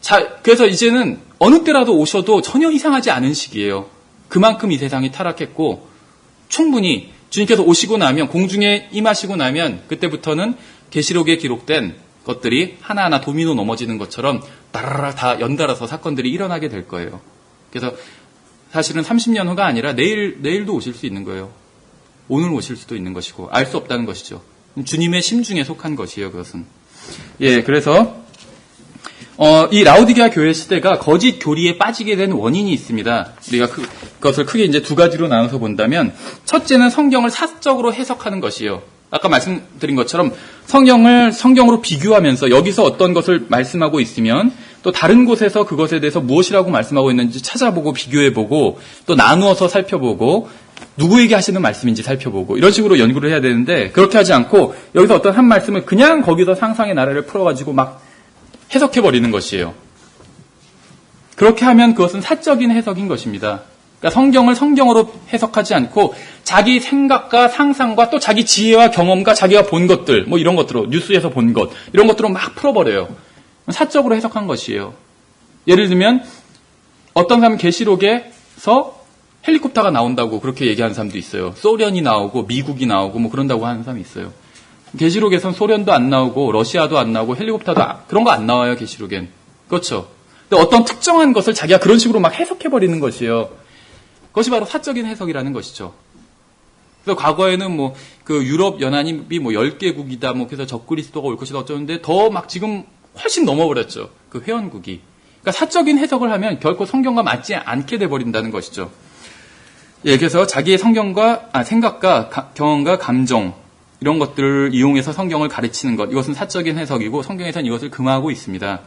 Speaker 1: 자, 그래서 이제는 어느 때라도 오셔도 전혀 이상하지 않은 시기예요. 그만큼 이 세상이 타락했고 충분히 주님께서 오시고 나면 공중에 임하시고 나면 그때부터는 계시록에 기록된 것들이 하나하나 도미노 넘어지는 것처럼 따라락 다 연달아서 사건들이 일어나게 될 거예요. 그래서 사실은 30년 후가 아니라 내일도 오실 수 있는 거예요. 오늘 오실 수도 있는 것이고 알 수 없다는 것이죠. 주님의 심중에 속한 것이에요, 그것은. 예, 그래서 이 라오디게아 교회 시대가 거짓 교리에 빠지게 된 원인이 있습니다. 우리가 그것을 크게 이제 두 가지로 나눠서 본다면 첫째는 성경을 사적으로 해석하는 것이에요. 아까 말씀드린 것처럼 성경으로 비교하면서 여기서 어떤 것을 말씀하고 있으면 또 다른 곳에서 그것에 대해서 무엇이라고 말씀하고 있는지 찾아보고 비교해보고 또 나누어서 살펴보고 누구에게 하시는 말씀인지 살펴보고 이런 식으로 연구를 해야 되는데 그렇게 하지 않고 여기서 어떤 한 말씀을 그냥 거기서 상상의 나래를 풀어가지고 막 해석해버리는 것이에요. 그렇게 하면 그것은 사적인 해석인 것입니다. 그러니까 성경을 성경으로 해석하지 않고 자기 생각과 상상과 또 자기 지혜와 경험과 자기가 본 것들, 뭐 이런 것들로, 뉴스에서 본 것, 이런 것들로 막 풀어버려요. 사적으로 해석한 것이에요. 예를 들면 어떤 사람은 계시록에서 헬리콥터가 나온다고 그렇게 얘기하는 사람도 있어요. 소련이 나오고 미국이 나오고 뭐 그런다고 하는 사람이 있어요. 계시록에선 소련도 안 나오고 러시아도 안 나오고 헬리콥터도 그런 거 안 나와요, 계시록엔. 그렇죠. 근데 어떤 특정한 것을 자기가 그런 식으로 막 해석해버리는 것이에요. 그것이 바로 사적인 해석이라는 것이죠. 그래서 과거에는 뭐 그 유럽 연합이 뭐 10개국이다 뭐 그래서 적그리스도가 올 것이다 어쩌는데 더 막 지금 훨씬 넘어버렸죠. 그 회원국이. 그러니까 사적인 해석을 하면 결코 성경과 맞지 않게 돼버린다는 것이죠. 예, 그래서 자기의 생각과 경험과 감정 이런 것들을 이용해서 성경을 가르치는 것 이것은 사적인 해석이고 성경에서는 이것을 금하고 있습니다.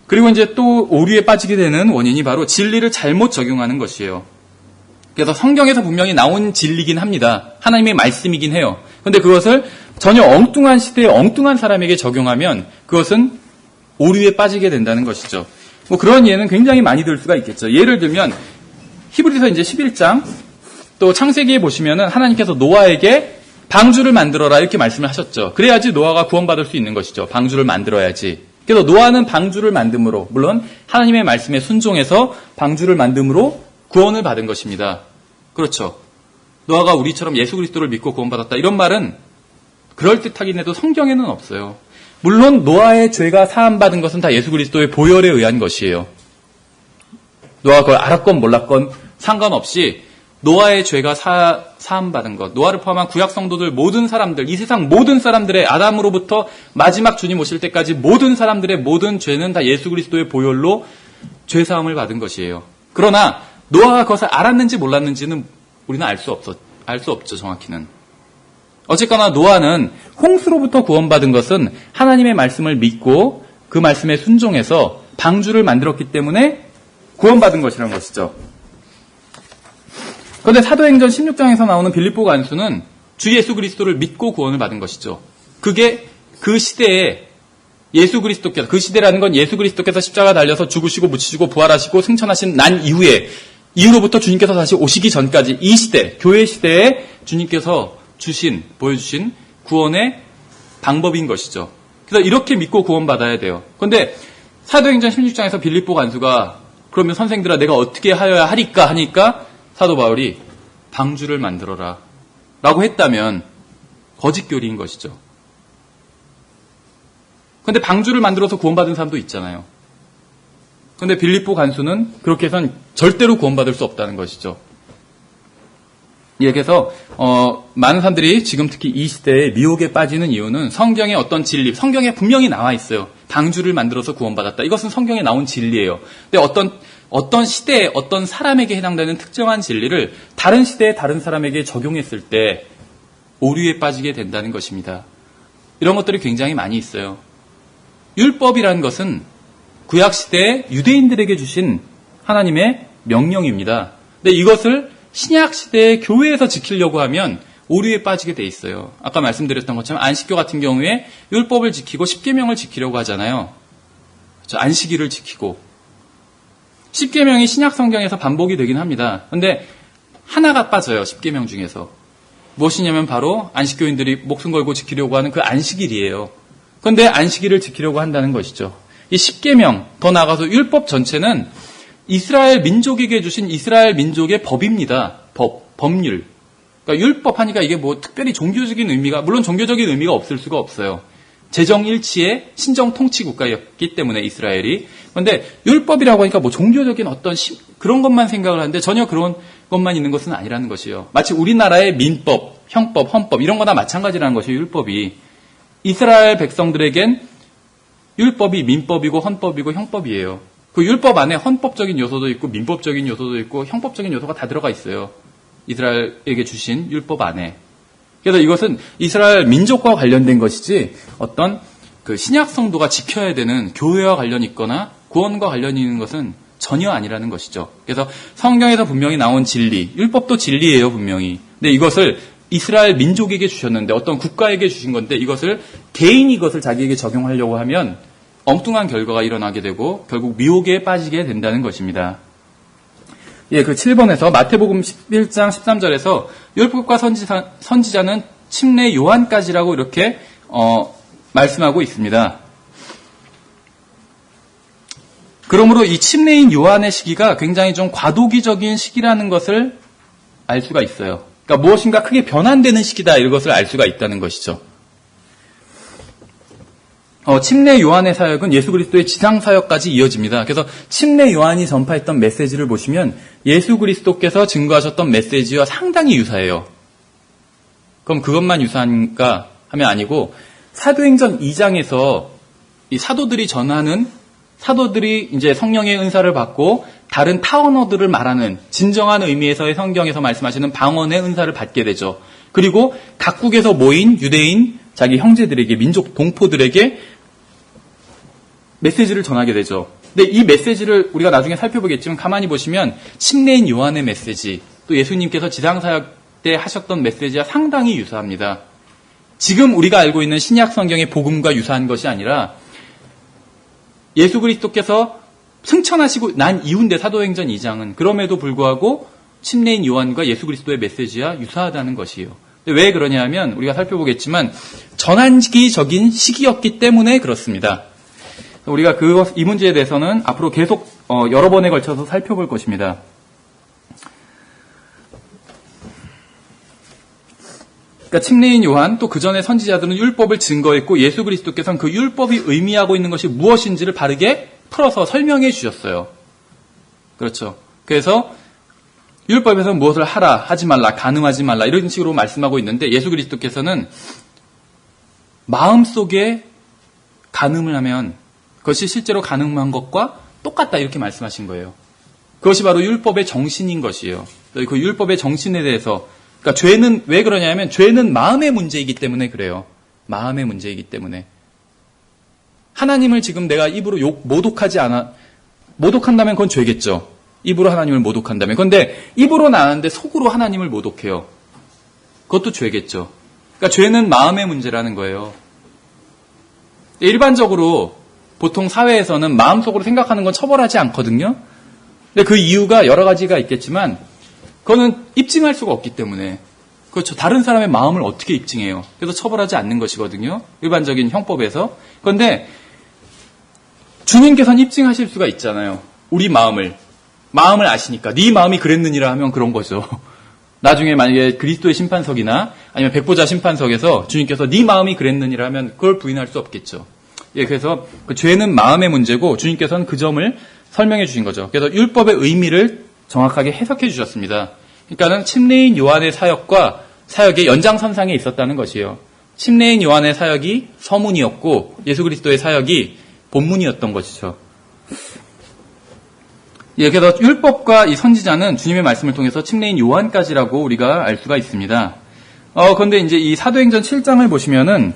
Speaker 1: 그리고 이제 또 오류에 빠지게 되는 원인이 바로 진리를 잘못 적용하는 것이에요. 그래서 성경에서 분명히 나온 진리긴 합니다. 하나님의 말씀이긴 해요. 그런데 그것을 전혀 엉뚱한 시대에 엉뚱한 사람에게 적용하면 그것은 오류에 빠지게 된다는 것이죠. 뭐 그런 예는 굉장히 많이 들 수가 있겠죠. 예를 들면 히브리서 이제 11장 또 창세기에 보시면은 하나님께서 노아에게 방주를 만들어라 이렇게 말씀을 하셨죠. 그래야지 노아가 구원받을 수 있는 것이죠. 방주를 만들어야지. 그래서 노아는 방주를 만듦으로 물론 하나님의 말씀에 순종해서 방주를 만듦으로 구원을 받은 것입니다. 그렇죠. 노아가 우리처럼 예수 그리스도를 믿고 구원받았다. 이런 말은 그럴듯하긴 해도 성경에는 없어요. 물론 노아의 죄가 사함받은 것은 다 예수 그리스도의 보혈에 의한 것이에요. 노아가 그걸 알았건 몰랐건 상관없이 노아의 죄가 사함받은 것, 노아를 포함한 구약 성도들 모든 사람들, 이 세상 모든 사람들의 아담으로부터 마지막 주님 오실 때까지 모든 사람들의 모든 죄는 다 예수 그리스도의 보혈로 죄 사함을 받은 것이에요. 그러나 노아가 그것을 알았는지 몰랐는지는 우리는 알 수 없죠, 정확히는. 어쨌거나 노아는 홍수로부터 구원받은 것은 하나님의 말씀을 믿고 그 말씀에 순종해서 방주를 만들었기 때문에 구원받은 것이라는 것이죠. 그런데 사도행전 16장에서 나오는 빌립보 간수는 주 예수 그리스도를 믿고 구원을 받은 것이죠. 그게 그 시대에 예수 그리스도께서, 그 시대라는 건 예수 그리스도께서 십자가 달려서 죽으시고 묻히시고 부활하시고 승천하신 난 이후로부터 주님께서 다시 오시기 전까지 이 시대, 교회 시대에 주님께서 보여주신 구원의 방법인 것이죠. 그래서 이렇게 믿고 구원받아야 돼요. 그런데 사도행전 16장에서 빌립보 간수가 그러면 선생들아 내가 어떻게 하여야 하리까 하니까 사도 바울이 방주를 만들어라 라고 했다면 거짓교리인 것이죠. 그런데 방주를 만들어서 구원받은 사람도 있잖아요. 그런데 빌립보 간수는 그렇게 해서는 절대로 구원받을 수 없다는 것이죠. 예, 그래서 많은 사람들이 지금 특히 이 시대에 미혹에 빠지는 이유는 성경의 어떤 진리, 성경에 분명히 나와 있어요. 방주를 만들어서 구원받았다. 이것은 성경에 나온 진리예요. 근데 어떤 시대에 어떤 사람에게 해당되는 특정한 진리를 다른 시대에 다른 사람에게 적용했을 때 오류에 빠지게 된다는 것입니다. 이런 것들이 굉장히 많이 있어요. 율법이라는 것은 구약시대에 유대인들에게 주신 하나님의 명령입니다. 근데 이것을 신약시대의 교회에서 지키려고 하면 오류에 빠지게 돼 있어요. 아까 말씀드렸던 것처럼 안식교 같은 경우에 율법을 지키고 십계명을 지키려고 하잖아요. 안식일을 지키고 십계명이 신약 성경에서 반복이 되긴 합니다. 그런데 하나가 빠져요. 십계명 중에서. 무엇이냐면 바로 안식교인들이 목숨 걸고 지키려고 하는 그 안식일이에요. 그런데 안식일을 지키려고 한다는 것이죠. 이 십계명, 더 나아가서 율법 전체는 이스라엘 민족에게 주신 이스라엘 민족의 법입니다. 법률. 그러니까 율법 하니까 이게 뭐 특별히 종교적인 의미가, 물론 종교적인 의미가 없을 수가 없어요. 재정일치의 신정 통치 국가였기 때문에 이스라엘이. 그런데 율법이라고 하니까 뭐 종교적인 어떤 그런 것만 생각을 하는데 전혀 그런 것만 있는 것은 아니라는 것이에요. 마치 우리나라의 민법, 형법, 헌법 이런 거나 마찬가지라는 것이에요. 율법이. 이스라엘 백성들에겐 율법이 민법이고 헌법이고 형법이에요. 그 율법 안에 헌법적인 요소도 있고 민법적인 요소도 있고 형법적인 요소가 다 들어가 있어요. 이스라엘에게 주신 율법 안에. 그래서 이것은 이스라엘 민족과 관련된 것이지 어떤 그 신약 성도가 지켜야 되는 교회와 관련이 있거나 구원과 관련이 있는 것은 전혀 아니라는 것이죠. 그래서 성경에서 분명히 나온 진리, 율법도 진리예요, 분명히. 근데 이것을 이스라엘 민족에게 주셨는데 어떤 국가에게 주신 건데 이것을 개인이 이것을 자기에게 적용하려고 하면 엉뚱한 결과가 일어나게 되고 결국 미혹에 빠지게 된다는 것입니다. 예, 그 7번에서 마태복음 11장 13절에서 율법과 선지자는 침례 요한까지라고 이렇게 말씀하고 있습니다. 그러므로 이 침례인 요한의 시기가 굉장히 좀 과도기적인 시기라는 것을 알 수가 있어요. 그러니까 무엇인가 크게 변환되는 시기다 이것을 알 수가 있다는 것이죠. 침례 요한의 사역은 예수 그리스도의 지상 사역까지 이어집니다. 그래서 침례 요한이 전파했던 메시지를 보시면 예수 그리스도께서 증거하셨던 메시지와 상당히 유사해요. 그럼 그것만 유사한가 하면 아니고 사도행전 2장에서 이 사도들이 이제 성령의 은사를 받고 다른 타 언어들을 말하는 진정한 의미에서의 성경에서 말씀하시는 방언의 은사를 받게 되죠. 그리고 각국에서 모인 유대인 자기 형제들에게 민족 동포들에게 메시지를 전하게 되죠. 근데 이 메시지를 우리가 나중에 살펴보겠지만 가만히 보시면 침례인 요한의 메시지 또 예수님께서 지상사역 때 하셨던 메시지와 상당히 유사합니다. 지금 우리가 알고 있는 신약 성경의 복음과 유사한 것이 아니라 예수 그리스도께서 승천하시고 난 이후인데 사도행전 2장은 그럼에도 불구하고 침례인 요한과 예수 그리스도의 메시지와 유사하다는 것이에요. 왜 그러냐 하면 우리가 살펴보겠지만 전환기적인 시기였기 때문에 그렇습니다. 우리가 이 문제에 대해서는 앞으로 계속 여러 번에 걸쳐서 살펴볼 것입니다. 그러니까 침례인 요한 또 그 전에 선지자들은 율법을 증거했고 예수 그리스도께서는 그 율법이 의미하고 있는 것이 무엇인지를 바르게 풀어서 설명해 주셨어요. 그렇죠. 그래서 율법에서 무엇을 하라, 하지 말라, 간음하지 말라 이런 식으로 말씀하고 있는데 예수 그리스도께서는 마음속에 간음을 하면 그것이 실제로 간음한 것과 똑같다 이렇게 말씀하신 거예요. 그것이 바로 율법의 정신인 것이에요. 그 율법의 정신에 대해서 그러니까 죄는 왜 그러냐면 죄는 마음의 문제이기 때문에 그래요. 마음의 문제이기 때문에 하나님을 지금 내가 입으로 모독한다면 그건 죄겠죠. 입으로 하나님을 모독한다면. 그런데 입으로 나왔는데 속으로 하나님을 모독해요. 그것도 죄겠죠. 그러니까 죄는 마음의 문제라는 거예요. 일반적으로 보통 사회에서는 마음속으로 생각하는 건 처벌하지 않거든요. 근데 그 이유가 여러 가지가 있겠지만 그거는 입증할 수가 없기 때문에 그렇죠. 다른 사람의 마음을 어떻게 입증해요? 그래서 처벌하지 않는 것이거든요. 일반적인 형법에서. 그런데 주님께서는 입증하실 수가 있잖아요. 우리 마음을 아시니까 네 마음이 그랬느니라 하면 그런 거죠. 나중에 만약에 그리스도의 심판석이나 아니면 백보자 심판석에서 주님께서 네 마음이 그랬느니라 하면 그걸 부인할 수 없겠죠. 예, 그래서 그 죄는 마음의 문제고 주님께서는 그 점을 설명해 주신 거죠. 그래서 율법의 의미를 정확하게 해석해 주셨습니다. 그러니까는 침례인 요한의 사역과 사역의 연장선상에 있었다는 것이에요. 침례인 요한의 사역이 서문이었고 예수 그리스도의 사역이 본문이었던 것이죠. 예, 그래서 율법과 이 선지자는 주님의 말씀을 통해서 침례인 요한까지라고 우리가 알 수가 있습니다. 그런데 이제 이 사도행전 7장을 보시면은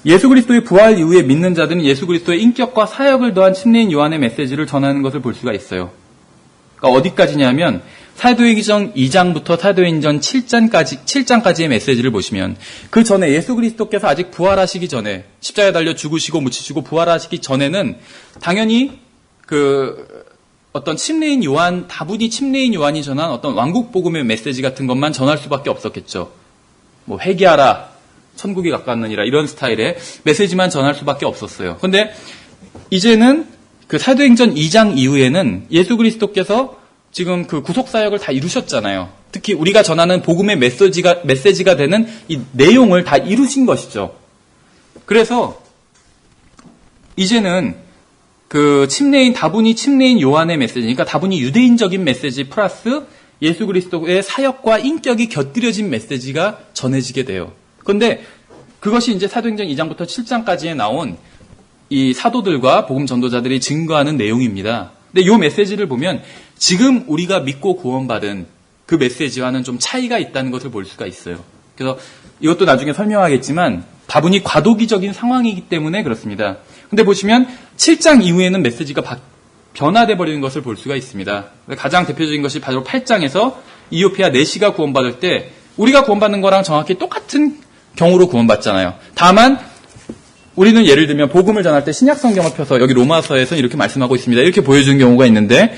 Speaker 1: 예수 그리스도의 부활 이후에 믿는 자들은 예수 그리스도의 인격과 사역을 더한 침례인 요한의 메시지를 전하는 것을 볼 수가 있어요. 그러니까 어디까지냐면 사도행전 2장부터 사도행전 7장까지의 메시지를 보시면 그 전에 예수 그리스도께서 아직 부활하시기 전에 십자가에 달려 죽으시고 묻히시고 부활하시기 전에는 당연히 어떤 침례인 요한, 다분히 침례인 요한이 전한 어떤 왕국 복음의 메시지 같은 것만 전할 수밖에 없었겠죠. 뭐 회개하라, 천국이 가까웠느니라 이런 스타일의 메시지만 전할 수밖에 없었어요. 그런데 이제는 그 사도행전 2장 이후에는 예수 그리스도께서 지금 그 구속사역을 다 이루셨잖아요. 특히 우리가 전하는 복음의 메시지가 되는 이 내용을 다 이루신 것이죠. 그래서 이제는 그 다분히 침례인 요한의 메시지, 그러니까 다분히 유대인적인 메시지 플러스 예수 그리스도의 사역과 인격이 곁들여진 메시지가 전해지게 돼요. 그런데 그것이 이제 사도행전 2장부터 7장까지에 나온 이 사도들과 복음 전도자들이 증거하는 내용입니다. 근데 이 메시지를 보면 지금 우리가 믿고 구원받은 그 메시지와는 좀 차이가 있다는 것을 볼 수가 있어요. 그래서 이것도 나중에 설명하겠지만 다분히 과도기적인 상황이기 때문에 그렇습니다. 근데 보시면 7장 이후에는 메시지가 변화돼 버리는 것을 볼 수가 있습니다. 가장 대표적인 것이 바로 8장에서 이오피아 내시가 구원받을 때 우리가 구원받는 거랑 정확히 똑같은 경우로 구원받잖아요. 다만 우리는 예를 들면 복음을 전할 때 신약 성경을 펴서 여기 로마서에서 이렇게 말씀하고 있습니다. 이렇게 보여준 경우가 있는데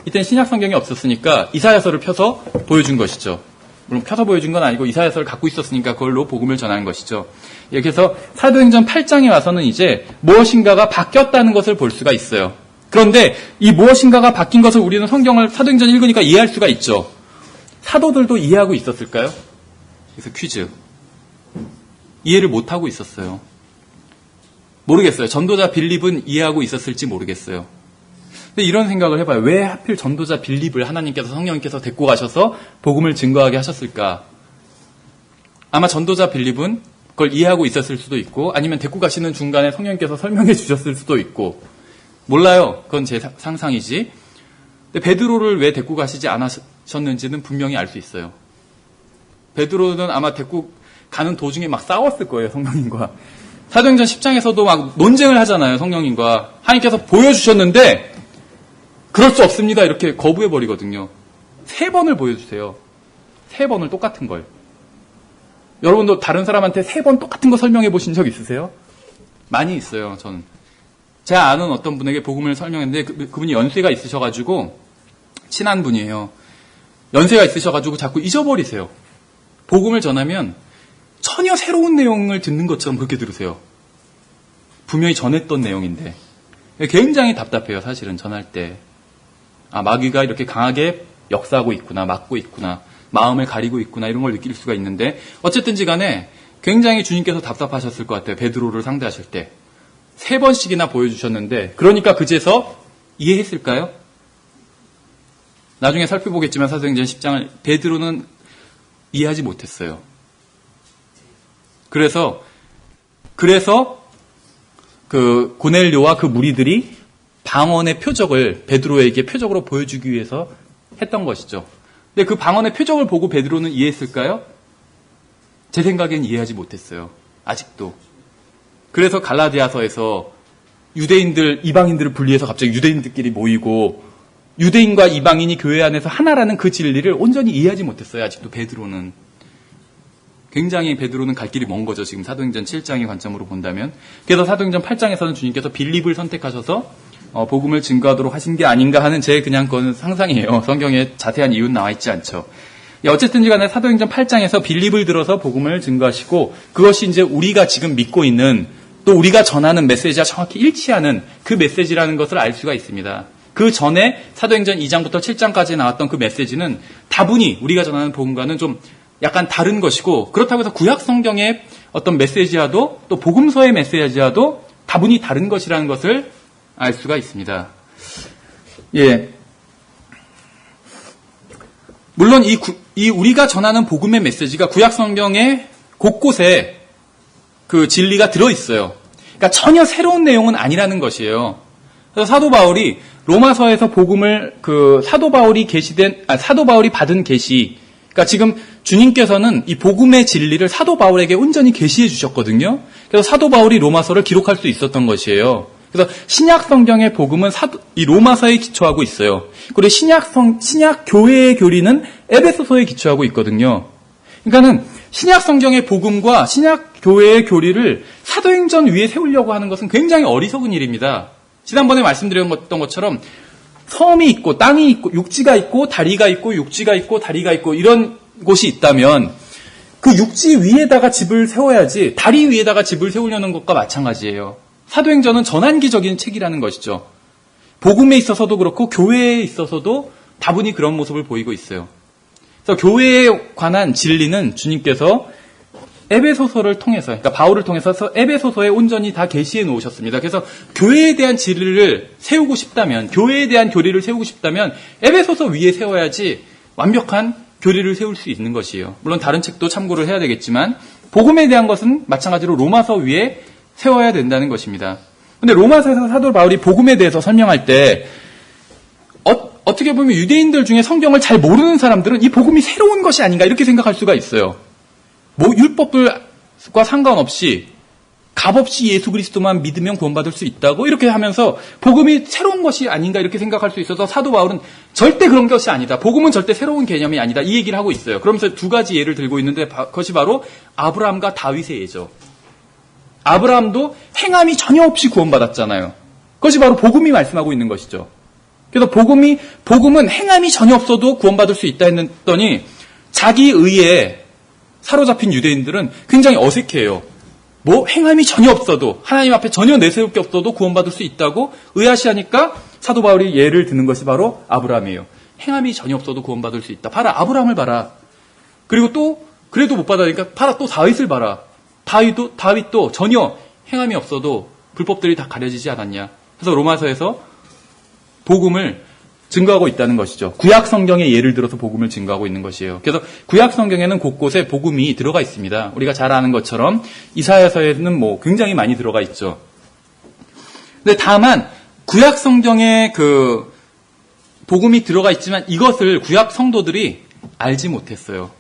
Speaker 1: 이때는 신약 성경이 없었으니까 이사야서를 펴서 보여준 것이죠. 물론 펴서 보여준 건 아니고 이사야서를 갖고 있었으니까 그걸로 복음을 전하는 것이죠. 예, 그래서 사도행전 8장에 와서는 이제 무엇인가가 바뀌었다는 것을 볼 수가 있어요. 그런데 이 무엇인가가 바뀐 것을 우리는 사도행전 읽으니까 이해할 수가 있죠. 사도들도 이해하고 있었을까요? 그래서 퀴즈. 이해를 못하고 있었어요. 모르겠어요. 전도자 빌립은 이해하고 있었을지 모르겠어요. 근데 이런 생각을 해봐요. 왜 하필 전도자 빌립을 하나님께서 성령님께서 데리고 가셔서 복음을 증거하게 하셨을까? 아마 전도자 빌립은 그걸 이해하고 있었을 수도 있고 아니면 데리고 가시는 중간에 성령님께서 설명해 주셨을 수도 있고 몰라요. 그건 제 상상이지. 근데 베드로를 왜 데리고 가시지 않으셨는지는 분명히 알 수 있어요. 베드로는 아마 데리고 가는 도중에 막 싸웠을 거예요. 성령님과. 사도행전 10장에서도 막 논쟁을 하잖아요. 성령님과. 하나님께서 보여주셨는데 그럴 수 없습니다. 이렇게 거부해버리거든요. 3번을 보여주세요. 3번을 똑같은 걸. 여러분도 다른 사람한테 3번 똑같은 거 설명해 보신 적 있으세요? 많이 있어요. 저는. 제가 아는 어떤 분에게 복음을 설명했는데 그분이 연세가 있으셔가지고 친한 분이에요. 연세가 있으셔가지고 자꾸 잊어버리세요. 복음을 전하면 전혀 새로운 내용을 듣는 것처럼 그렇게 들으세요. 분명히 전했던 내용인데. 굉장히 답답해요. 사실은 전할 때. 아, 마귀가 이렇게 강하게 역사하고 있구나, 막고 있구나. 마음을 가리고 있구나 이런 걸 느낄 수가 있는데 어쨌든지 간에 굉장히 주님께서 답답하셨을 것 같아요. 베드로를 상대하실 때. 3번씩이나 보여주셨는데 그러니까 그제서 이해했을까요? 나중에 살펴보겠지만 사도행전 10장을 베드로는 이해하지 못했어요. 그래서 그 고넬료와 그 무리들이 방언의 표적을 베드로에게 표적으로 보여주기 위해서 했던 것이죠. 근데 그 방언의 표적을 보고 베드로는 이해했을까요? 제 생각엔 이해하지 못했어요. 아직도. 그래서 갈라디아서에서 유대인들, 이방인들을 분리해서 갑자기 유대인들끼리 모이고 유대인과 이방인이 교회 안에서 하나라는 그 진리를 온전히 이해하지 못했어요. 아직도 베드로는. 굉장히 베드로는 갈 길이 먼 거죠. 지금 사도행전 7장의 관점으로 본다면. 그래서 사도행전 8장에서는 주님께서 빌립을 선택하셔서 복음을 증거하도록 하신 게 아닌가 하는 제 그냥 그건 상상이에요. 성경에 자세한 이유는 나와 있지 않죠. 어쨌든지 간에 사도행전 8장에서 빌립을 들어서 복음을 증거하시고 그것이 이제 우리가 지금 믿고 있는 또 우리가 전하는 메시지와 정확히 일치하는 그 메시지라는 것을 알 수가 있습니다. 그 전에 사도행전 2장부터 7장까지 나왔던 그 메시지는 다분히 우리가 전하는 복음과는 좀 약간 다른 것이고 그렇다고 해서 구약 성경의 어떤 메시지와도 또 복음서의 메시지와도 다분히 다른 것이라는 것을 알 수가 있습니다. 예. 물론 이 우리가 전하는 복음의 메시지가 구약 성경의 곳곳에 그 진리가 들어있어요. 그러니까 전혀 새로운 내용은 아니라는 것이에요. 그래서 사도 바울이 로마서에서 복음을 사도 바울이 받은 계시, 그러니까 지금 주님께서는 이 복음의 진리를 사도 바울에게 온전히 계시해 주셨거든요. 그래서 사도 바울이 로마서를 기록할 수 있었던 것이에요. 그래서 신약 성경의 복음은 이 로마서에 기초하고 있어요. 그리고 신약 교회의 교리는 에베소서에 기초하고 있거든요. 그러니까는 신약 성경의 복음과 신약 교회의 교리를 사도행전 위에 세우려고 하는 것은 굉장히 어리석은 일입니다. 지난번에 말씀드렸던 것처럼 섬이 있고 땅이 있고 육지가 있고 다리가 있고 육지가 있고 다리가 있고 이런 곳이 있다면 그 육지 위에다가 집을 세워야지 다리 위에다가 집을 세우려는 것과 마찬가지예요. 사도행전은 전환기적인 책이라는 것이죠. 복음에 있어서도 그렇고 교회에 있어서도 다분히 그런 모습을 보이고 있어요. 그래서 교회에 관한 진리는 주님께서 에베소서를 통해서, 그러니까 바울을 통해서 에베소서에 온전히 다 계시해 놓으셨습니다. 그래서 교회에 대한 진리를 세우고 싶다면, 교회에 대한 교리를 세우고 싶다면 에베소서 위에 세워야지 완벽한 교리를 세울 수 있는 것이에요. 물론 다른 책도 참고를 해야 되겠지만 복음에 대한 것은 마찬가지로 로마서 위에 세워야 된다는 것입니다. 근데 로마서에서 사도 바울이 복음에 대해서 설명할 때 어떻게 보면 유대인들 중에 성경을 잘 모르는 사람들은 이 복음이 새로운 것이 아닌가 이렇게 생각할 수가 있어요. 율법과 상관없이 값없이 예수 그리스도만 믿으면 구원받을 수 있다고 이렇게 하면서 복음이 새로운 것이 아닌가 이렇게 생각할 수 있어서 사도 바울은 절대 그런 것이 아니다. 복음은 절대 새로운 개념이 아니다. 이 얘기를 하고 있어요. 그러면서 두 가지 예를 들고 있는데 그것이 바로 아브라함과 다윗의 예죠. 아브라함도 행함이 전혀 없이 구원받았잖아요. 그것이 바로 복음이 말씀하고 있는 것이죠. 그래서 복음은 행함이 전혀 없어도 구원받을 수 있다 했더니 자기 의에 사로잡힌 유대인들은 굉장히 어색해요. 행함이 전혀 없어도 하나님 앞에 전혀 내세울 게 없어도 구원받을 수 있다고 의아시하니까 사도 바울이 예를 드는 것이 바로 아브라함이에요. 행함이 전혀 없어도 구원받을 수 있다. 봐라 아브라함을 봐라. 그리고 또 그래도 못 받으니까 봐라 또 다윗을 봐라. 다윗도 전혀 행함이 없어도 불법들이 다 가려지지 않았냐. 그래서 로마서에서 복음을 증거하고 있다는 것이죠. 구약 성경의 예를 들어서 복음을 증거하고 있는 것이에요. 그래서 구약 성경에는 곳곳에 복음이 들어가 있습니다. 우리가 잘 아는 것처럼 이사야서에는 굉장히 많이 들어가 있죠. 근데 다만 구약 성경에 그 복음이 들어가 있지만 이것을 구약 성도들이 알지 못했어요.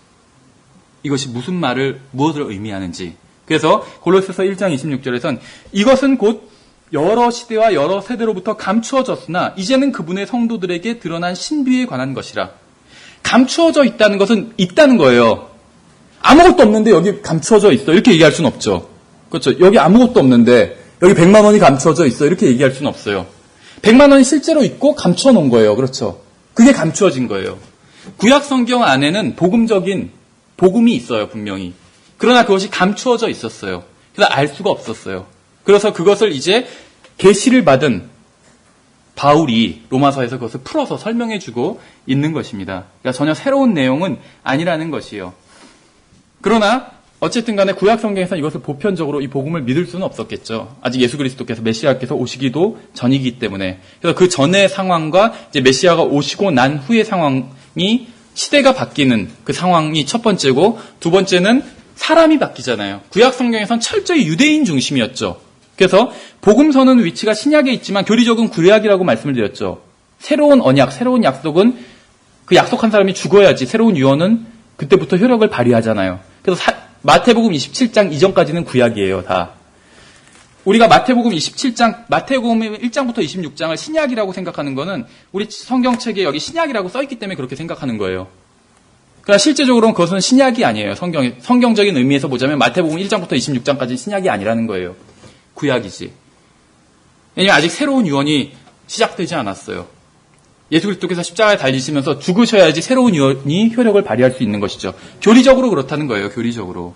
Speaker 1: 이것이 무엇을 의미하는지. 그래서 골로새서 1장 26절에선 이것은 곧 여러 시대와 여러 세대로부터 감추어졌으나 이제는 그분의 성도들에게 드러난 신비에 관한 것이라. 감추어져 있다는 것은 있다는 거예요. 아무것도 없는데 여기 감추어져 있어 이렇게 얘기할 수는 없죠. 그렇죠. 여기 아무것도 없는데 여기 100만 원이 감추어져 있어 이렇게 얘기할 수는 없어요. 100만 원이 실제로 있고 감추어 놓은 거예요. 그렇죠. 그게 감추어진 거예요. 구약 성경 안에는 복음이 있어요. 분명히. 그러나 그것이 감추어져 있었어요. 그래서 알 수가 없었어요. 그래서 그것을 이제 계시를 받은 바울이 로마서에서 그것을 풀어서 설명해주고 있는 것입니다. 그러니까 전혀 새로운 내용은 아니라는 것이요. 그러나 어쨌든 간에 구약 성경에서 이것을 보편적으로 이 복음을 믿을 수는 없었겠죠. 아직 예수 그리스도께서 메시아께서 오시기도 전이기 때문에. 그래서 그 전의 상황과 이제 메시아가 오시고 난 후의 상황이 시대가 바뀌는 그 상황이 첫 번째고, 두 번째는 사람이 바뀌잖아요. 구약 성경에선 철저히 유대인 중심이었죠. 그래서 복음서는 위치가 신약에 있지만 교리적인 구약이라고 말씀을 드렸죠. 새로운 언약, 새로운 약속은 그 약속한 사람이 죽어야지 새로운 유언은 그때부터 효력을 발휘하잖아요. 그래서 마태복음 27장 이전까지는 구약이에요, 다. 우리가 마태복음 27장, 마태복음 1장부터 26장을 신약이라고 생각하는 거는 우리 성경책에 여기 신약이라고 써있기 때문에 그렇게 생각하는 거예요. 그러나 실제적으로는 그것은 신약이 아니에요. 성경적인 의미에서 보자면 마태복음 1장부터 26장까지는 신약이 아니라는 거예요. 구약이지. 왜냐하면 아직 새로운 유언이 시작되지 않았어요. 예수 그리스도께서 십자가에 달리시면서 죽으셔야지 새로운 유언이 효력을 발휘할 수 있는 것이죠. 교리적으로 그렇다는 거예요. 교리적으로.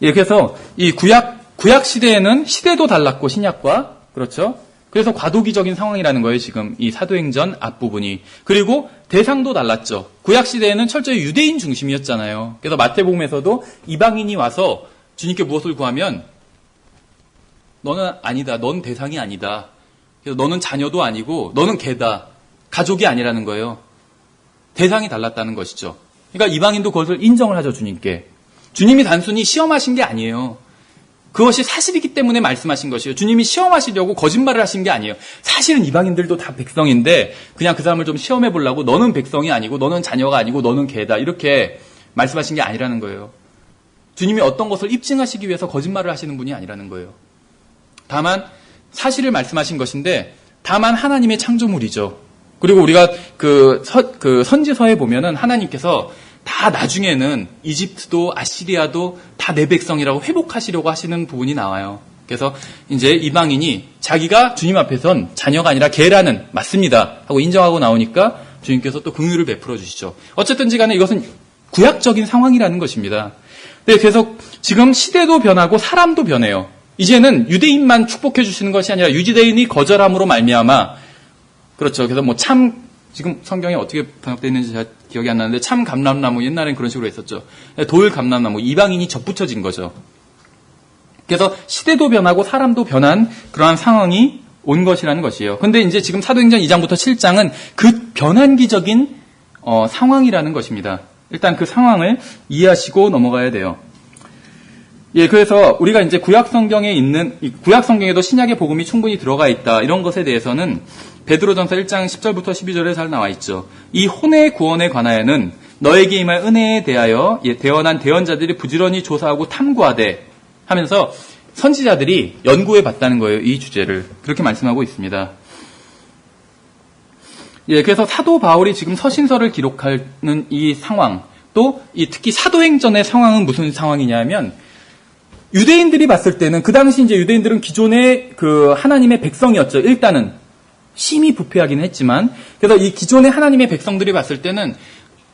Speaker 1: 예, 그래서 이 구약 시대에는 시대도 달랐고 신약과, 그렇죠? 그래서 과도기적인 상황이라는 거예요. 지금 이 사도행전 앞부분이. 그리고 대상도 달랐죠. 구약 시대에는 철저히 유대인 중심이었잖아요. 그래서 마태복음에서도 이방인이 와서 주님께 무엇을 구하면 너는 아니다. 넌 대상이 아니다. 그래서 너는 자녀도 아니고 너는 개다. 가족이 아니라는 거예요. 대상이 달랐다는 것이죠. 그러니까 이방인도 그것을 인정을 하죠. 주님께. 주님이 단순히 시험하신 게 아니에요. 그것이 사실이기 때문에 말씀하신 것이에요. 주님이 시험하시려고 거짓말을 하신 게 아니에요. 사실은 이방인들도 다 백성인데 그냥 그 사람을 좀 시험해 보려고 너는 백성이 아니고 너는 자녀가 아니고 너는 개다. 이렇게 말씀하신 게 아니라는 거예요. 주님이 어떤 것을 입증하시기 위해서 거짓말을 하시는 분이 아니라는 거예요. 다만 사실을 말씀하신 것인데 다만 하나님의 창조물이죠. 그리고 우리가 그 선지서에 보면은 하나님께서 다 나중에는 이집트도 아시리아도 다 내 백성이라고 회복하시려고 하시는 부분이 나와요. 그래서 이제 이방인이 자기가 주님 앞에선 자녀가 아니라 개라는 맞습니다 하고 인정하고 나오니까 주님께서 또 긍휼을 베풀어 주시죠. 어쨌든지 간에 이것은 구약적인 상황이라는 것입니다. 네, 그래서 지금 시대도 변하고 사람도 변해요. 이제는 유대인만 축복해 주시는 것이 아니라 유대인이 거절함으로 말미암아, 그렇죠. 그래서 지금 성경에 어떻게 번역되어 있는지 잘 기억이 안 나는데 참 감람나무, 옛날엔 그런 식으로 했었죠. 돌 감람나무, 이방인이 접붙여진 거죠. 그래서 시대도 변하고 사람도 변한 그러한 상황이 온 것이라는 것이에요. 근데 이제 지금 사도행전 2장부터 7장은 그 변환기적인 상황이라는 것입니다. 일단 그 상황을 이해하시고 넘어가야 돼요. 예, 그래서 우리가 이제 구약 성경에도 신약의 복음이 충분히 들어가 있다. 이런 것에 대해서는 베드로전서 1장 10절부터 12절에 잘 나와 있죠. 이 혼의 구원에 관하여는 너에게 임할 은혜에 대하여 대언한 대언자들이 부지런히 조사하고 탐구하되 하면서 선지자들이 연구해 봤다는 거예요. 이 주제를. 그렇게 말씀하고 있습니다. 예, 그래서 사도 바울이 지금 서신서를 기록하는 이 상황, 또 특히 사도행전의 상황은 무슨 상황이냐면 유대인들이 봤을 때는 그 당시 이제 유대인들은 기존의 그 하나님의 백성이었죠. 일단은 심히 부패하긴 했지만, 그래서 이 기존의 하나님의 백성들이 봤을 때는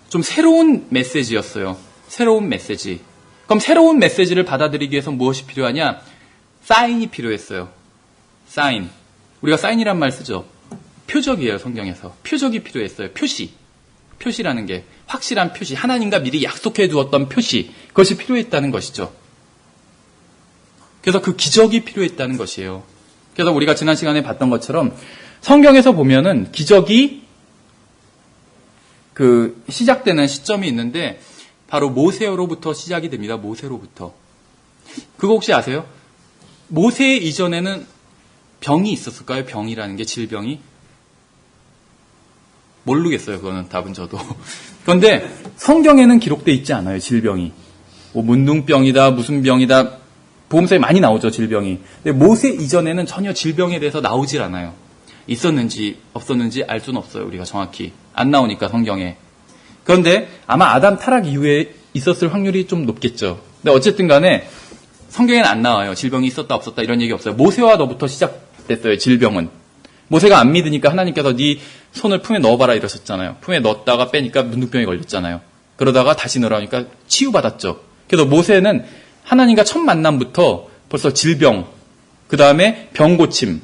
Speaker 1: 좀 새로운 메시지였어요. 새로운 메시지. 그럼 새로운 메시지를 받아들이기 위해서 무엇이 필요하냐? 사인이 필요했어요. 사인. 우리가 사인이란 말 쓰죠. 표적이에요, 성경에서. 표적이 필요했어요. 표시라는 게 확실한 표시. 하나님과 미리 약속해 두었던 표시. 그것이 필요했다는 것이죠. 그래서 그 기적이 필요했다는 것이에요. 그래서 우리가 지난 시간에 봤던 것처럼 성경에서 보면은 기적이 시작되는 시점이 있는데 바로 모세로부터 시작이 됩니다. 모세로부터. 그거 혹시 아세요? 모세 이전에는 병이 있었을까요? 병이라는 게 질병이? 모르겠어요. 그거는 답은 저도. 그런데 성경에는 기록되어 있지 않아요. 질병이. 문둥병이다, 무슨 병이다. 보험서에 많이 나오죠, 질병이. 근데 모세 이전에는 전혀 질병에 대해서 나오질 않아요. 있었는지 없었는지 알 수는 없어요, 우리가 정확히. 안 나오니까, 성경에. 그런데 아마 아담 타락 이후에 있었을 확률이 좀 높겠죠. 근데 어쨌든 간에 성경에는 안 나와요. 질병이 있었다 없었다 이런 얘기 없어요. 모세와 너부터 시작됐어요, 질병은. 모세가 안 믿으니까 하나님께서 네 손을 품에 넣어봐라 이러셨잖아요. 품에 넣었다가 빼니까 문둥병이 걸렸잖아요. 그러다가 다시 넣으라니까 치유받았죠. 그래서 모세는 하나님과 첫 만남부터 벌써 질병, 그 다음에 병고침,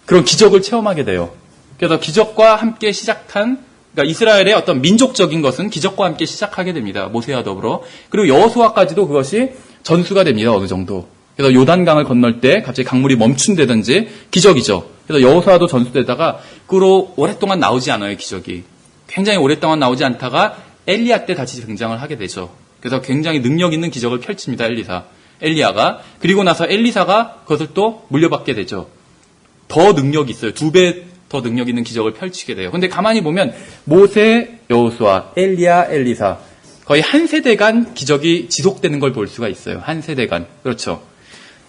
Speaker 1: 그런 기적을 체험하게 돼요. 그래서 기적과 함께 시작한, 그러니까 이스라엘의 어떤 민족적인 것은 기적과 함께 시작하게 됩니다. 모세와 더불어. 그리고 여호수아까지도 그것이 전수가 됩니다. 어느 정도. 그래서 요단강을 건널 때 갑자기 강물이 멈춘다든지 기적이죠. 그래서 여호수아도 전수되다가 그로 오랫동안 나오지 않아요. 기적이. 굉장히 오랫동안 나오지 않다가 엘리야 때 다시 등장을 하게 되죠. 그래서 굉장히 능력 있는 기적을 펼칩니다. 엘리야가. 그리고 나서 엘리사가 그것을 또 물려받게 되죠. 더 능력이 있어요. 2배 더 능력 있는 기적을 펼치게 돼요. 근데 가만히 보면 모세, 여호수아, 엘리야, 엘리사 거의 한 세대간 기적이 지속되는 걸 볼 수가 있어요. 한 세대간. 그렇죠.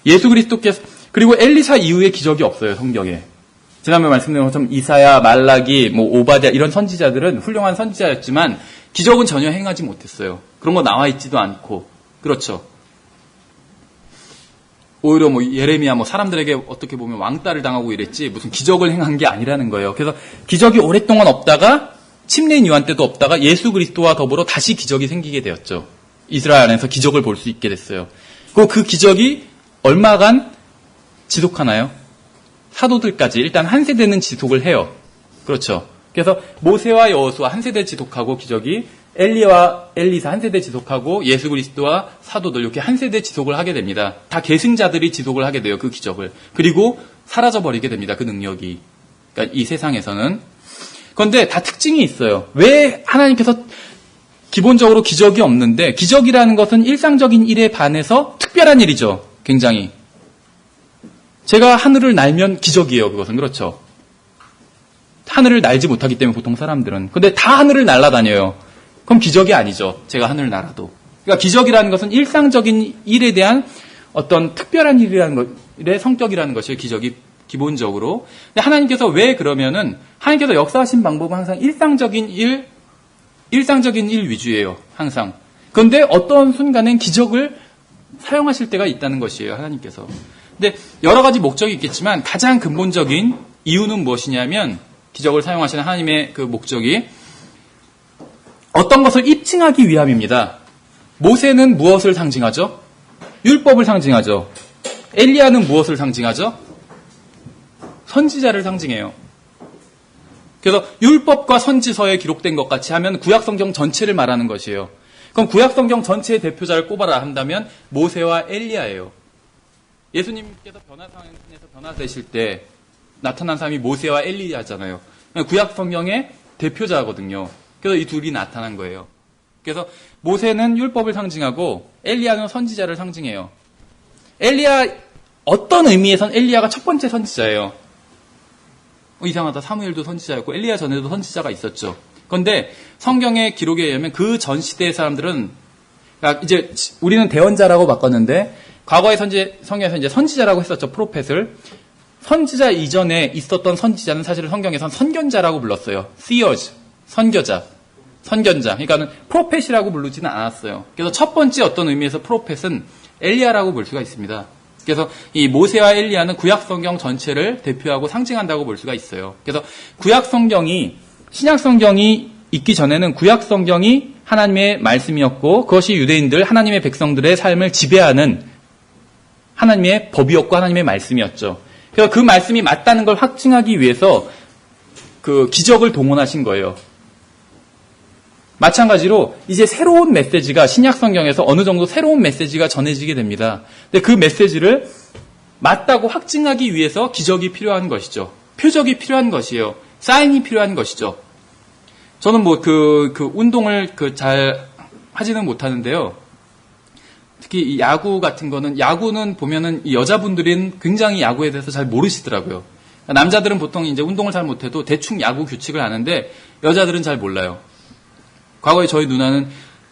Speaker 1: 예수 그리스도께서, 그리고 엘리사 이후에 기적이 없어요. 성경에. 지난번에 말씀드린 것처럼 이사야, 말라기, 오바댜 이런 선지자들은 훌륭한 선지자였지만 기적은 전혀 행하지 못했어요. 그런 거 나와 있지도 않고. 그렇죠. 오히려 예레미야 사람들에게 어떻게 보면 왕따를 당하고 이랬지 무슨 기적을 행한 게 아니라는 거예요. 그래서 기적이 오랫동안 없다가 침례인 요한 때도 없다가 예수 그리스도와 더불어 다시 기적이 생기게 되었죠. 이스라엘 안에서 기적을 볼 수 있게 됐어요. 그리고 그 기적이 얼마간 지속하나요? 사도들까지 일단 한 세대는 지속을 해요. 그렇죠. 그래서 모세와 여호수아 한 세대 지속하고 기적이 엘리와 엘리사 한 세대 지속하고 예수 그리스도와 사도들 이렇게 한 세대 지속을 하게 됩니다. 다 계승자들이 지속을 하게 돼요. 그 기적을. 그리고 사라져버리게 됩니다. 그 능력이. 그러니까 이 세상에서는. 그런데 다 특징이 있어요. 왜 하나님께서 기본적으로 기적이 없는데 기적이라는 것은 일상적인 일에 반해서 특별한 일이죠. 굉장히. 제가 하늘을 날면 기적이에요. 그것은. 그렇죠. 하늘을 날지 못하기 때문에 보통 사람들은. 근데 다 하늘을 날아다녀요. 그럼 기적이 아니죠. 제가 하늘을 날아도. 그러니까 기적이라는 것은 일상적인 일에 대한 어떤 특별한 일의 성격이라는 것이 기적이 기본적으로. 근데 하나님께서 왜 그러면은 하나님께서 역사하신 방법은 항상 일상적인 일 위주예요. 항상. 그런데 어떤 순간엔 기적을 사용하실 때가 있다는 것이에요. 하나님께서. 근데 여러 가지 목적이 있겠지만 가장 근본적인 이유는 무엇이냐면 기적을 사용하시는 하나님의 그 목적이 어떤 것을 입증하기 위함입니다. 모세는 무엇을 상징하죠? 율법을 상징하죠. 엘리야는 무엇을 상징하죠? 선지자를 상징해요. 그래서 율법과 선지서에 기록된 것 같이 하면 구약성경 전체를 말하는 것이에요. 그럼 구약성경 전체의 대표자를 꼽아라 한다면 모세와 엘리야예요. 예수님께서 변화산에서 변화되실 때 나타난 사람이 모세와 엘리야잖아요. 구약성경의 대표자거든요. 그래서 이 둘이 나타난 거예요. 그래서 모세는 율법을 상징하고 엘리야는 선지자를 상징해요. 엘리야, 어떤 의미에선 엘리야가 첫 번째 선지자예요. 이상하다. 사무엘도 선지자였고 엘리야 전에도 선지자가 있었죠. 그런데 성경의 기록에 의하면 그 전 시대의 사람들은, 그러니까 이제 우리는 대언자라고 바꿨는데 과거의 성경에서 이제 선지자라고 했었죠. 프로펫을. 선지자 이전에 있었던 선지자는 사실은 성경에선 선견자라고 불렀어요. seers. 선견자. 그러니까는 프로펫이라고 부르지는 않았어요. 그래서 첫 번째 어떤 의미에서 프로펫은 엘리야라고 볼 수가 있습니다. 그래서 이 모세와 엘리야는 구약 성경 전체를 대표하고 상징한다고 볼 수가 있어요. 그래서 구약 성경이 신약 성경이 있기 전에는 구약 성경이 하나님의 말씀이었고 그것이 유대인들 하나님의 백성들의 삶을 지배하는 하나님의 법이었고 하나님의 말씀이었죠. 그래서 그 말씀이 맞다는 걸 확증하기 위해서 그 기적을 동원하신 거예요. 마찬가지로 이제 새로운 메시지가 신약 성경에서 어느 정도 새로운 메시지가 전해지게 됩니다. 근데 그 메시지를 맞다고 확증하기 위해서 기적이 필요한 것이죠. 표적이 필요한 것이에요. 사인이 필요한 것이죠. 저는 운동을 잘 하지는 못하는데요. 특히 이 야구 같은 거는, 야구는 보면은 이 여자분들은 굉장히 야구에 대해서 잘 모르시더라고요. 남자들은 보통 이제 운동을 잘 못해도 대충 야구 규칙을 아는데 여자들은 잘 몰라요. 과거에 저희 누나는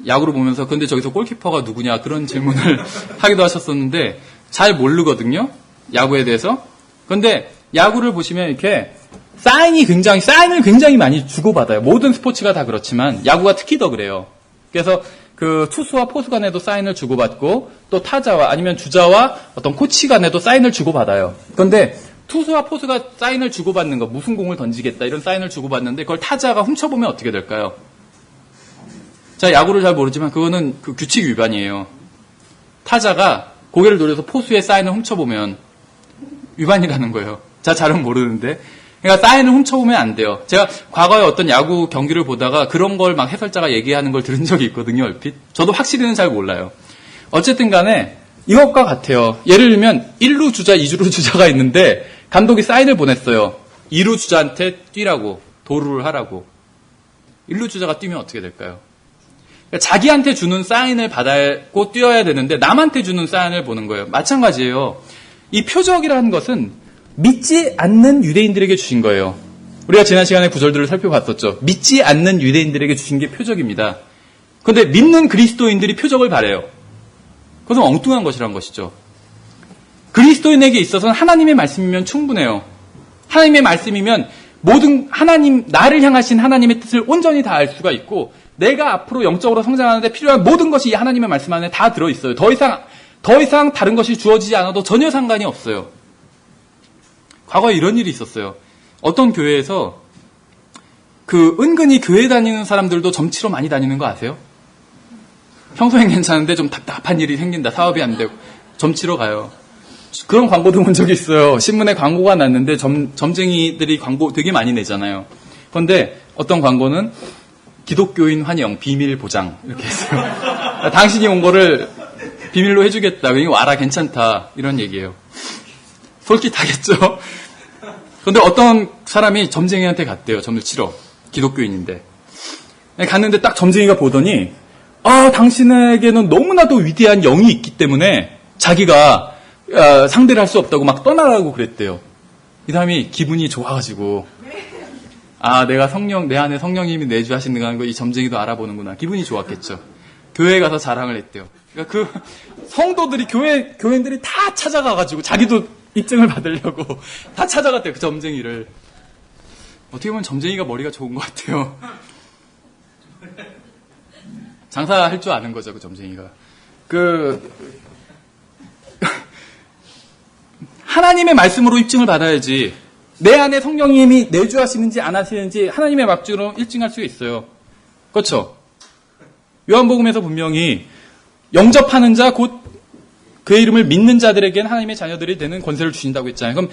Speaker 1: 야구를 보면서 근데 저기서 골키퍼가 누구냐 그런 질문을 하기도 하셨었는데 잘 모르거든요. 야구에 대해서. 근데 야구를 보시면 이렇게 사인을 굉장히 많이 주고받아요. 모든 스포츠가 다 그렇지만 야구가 특히 더 그래요. 그래서 그 투수와 포수 간에도 사인을 주고받고 또 타자와 아니면 주자와 어떤 코치 간에도 사인을 주고받아요. 그런데 투수와 포수가 사인을 주고받는 거, 무슨 공을 던지겠다 이런 사인을 주고받는데 그걸 타자가 훔쳐보면 어떻게 될까요? 자, 야구를 잘 모르지만 그거는 그 규칙 위반이에요. 타자가 고개를 돌려서 포수의 사인을 훔쳐보면 위반이라는 거예요. 자, 잘은 모르는데. 그러니까 사인을 훔쳐보면 안 돼요. 제가 과거에 어떤 야구 경기를 보다가 그런 걸 막 해설자가 얘기하는 걸 들은 적이 있거든요, 얼핏. 저도 확실히는 잘 몰라요. 어쨌든 간에 이것과 같아요. 예를 들면 1루 주자, 2루 주자가 있는데 감독이 사인을 보냈어요. 2루 주자한테 뛰라고, 도루를 하라고. 1루 주자가 뛰면 어떻게 될까요? 그러니까 자기한테 주는 사인을 받고 뛰어야 되는데 남한테 주는 사인을 보는 거예요. 마찬가지예요. 이 표적이라는 것은 믿지 않는 유대인들에게 주신 거예요. 우리가 지난 시간에 구절들을 살펴봤었죠. 믿지 않는 유대인들에게 주신 게 표적입니다. 그런데 믿는 그리스도인들이 표적을 바래요. 그것은 엉뚱한 것이란 것이죠. 그리스도인에게 있어서는 하나님의 말씀이면 충분해요. 하나님의 말씀이면 모든 하나님, 나를 향하신 하나님의 뜻을 온전히 다 알 수가 있고 내가 앞으로 영적으로 성장하는데 필요한 모든 것이 이 하나님의 말씀 안에 다 들어있어요. 더 이상 다른 것이 주어지지 않아도 전혀 상관이 없어요. 과거에 이런 일이 있었어요. 어떤 교회에서 은근히 교회 다니는 사람들도 점치러 많이 다니는 거 아세요? 평소엔 괜찮은데 좀 답답한 일이 생긴다. 사업이 안 되고 점치러 가요. 그런 광고도 본 적이 있어요. 신문에 광고가 났는데 점쟁이들이 광고 되게 많이 내잖아요. 그런데 어떤 광고는 기독교인 환영 비밀 보장 이렇게 했어요. 당신이 온 거를 비밀로 해주겠다. 그러니까 와라 괜찮다 이런 얘기예요. 솔깃하겠죠. 그런데 어떤 사람이 점쟁이한테 갔대요. 점을 치러. 기독교인인데. 갔는데 딱 점쟁이가 보더니 당신에게는 너무나도 위대한 영이 있기 때문에 자기가 상대를 할 수 없다고 막 떠나라고 그랬대요. 이 사람이 기분이 좋아가지고 내가 내 안에 성령님이 내주하시는 거 이 점쟁이도 알아보는구나. 기분이 좋았겠죠. 교회에 가서 자랑을 했대요. 그러니까 그 성도들이 교인들이 다 찾아가가지고 자기도 입증을 받으려고 다 찾아갔대요. 그 점쟁이를. 어떻게 보면 점쟁이가 머리가 좋은 것 같아요. 장사할 줄 아는 거죠, 그 점쟁이가. 하나님의 말씀으로 입증을 받아야지. 내 안에 성령님이 내주하시는지 안 하시는지 하나님의 말씀으로 입증할 수 있어요. 그렇죠? 요한복음에서 분명히 영접하는 자 곧 그의 이름을 믿는 자들에게는 하나님의 자녀들이 되는 권세를 주신다고 했잖아요. 그럼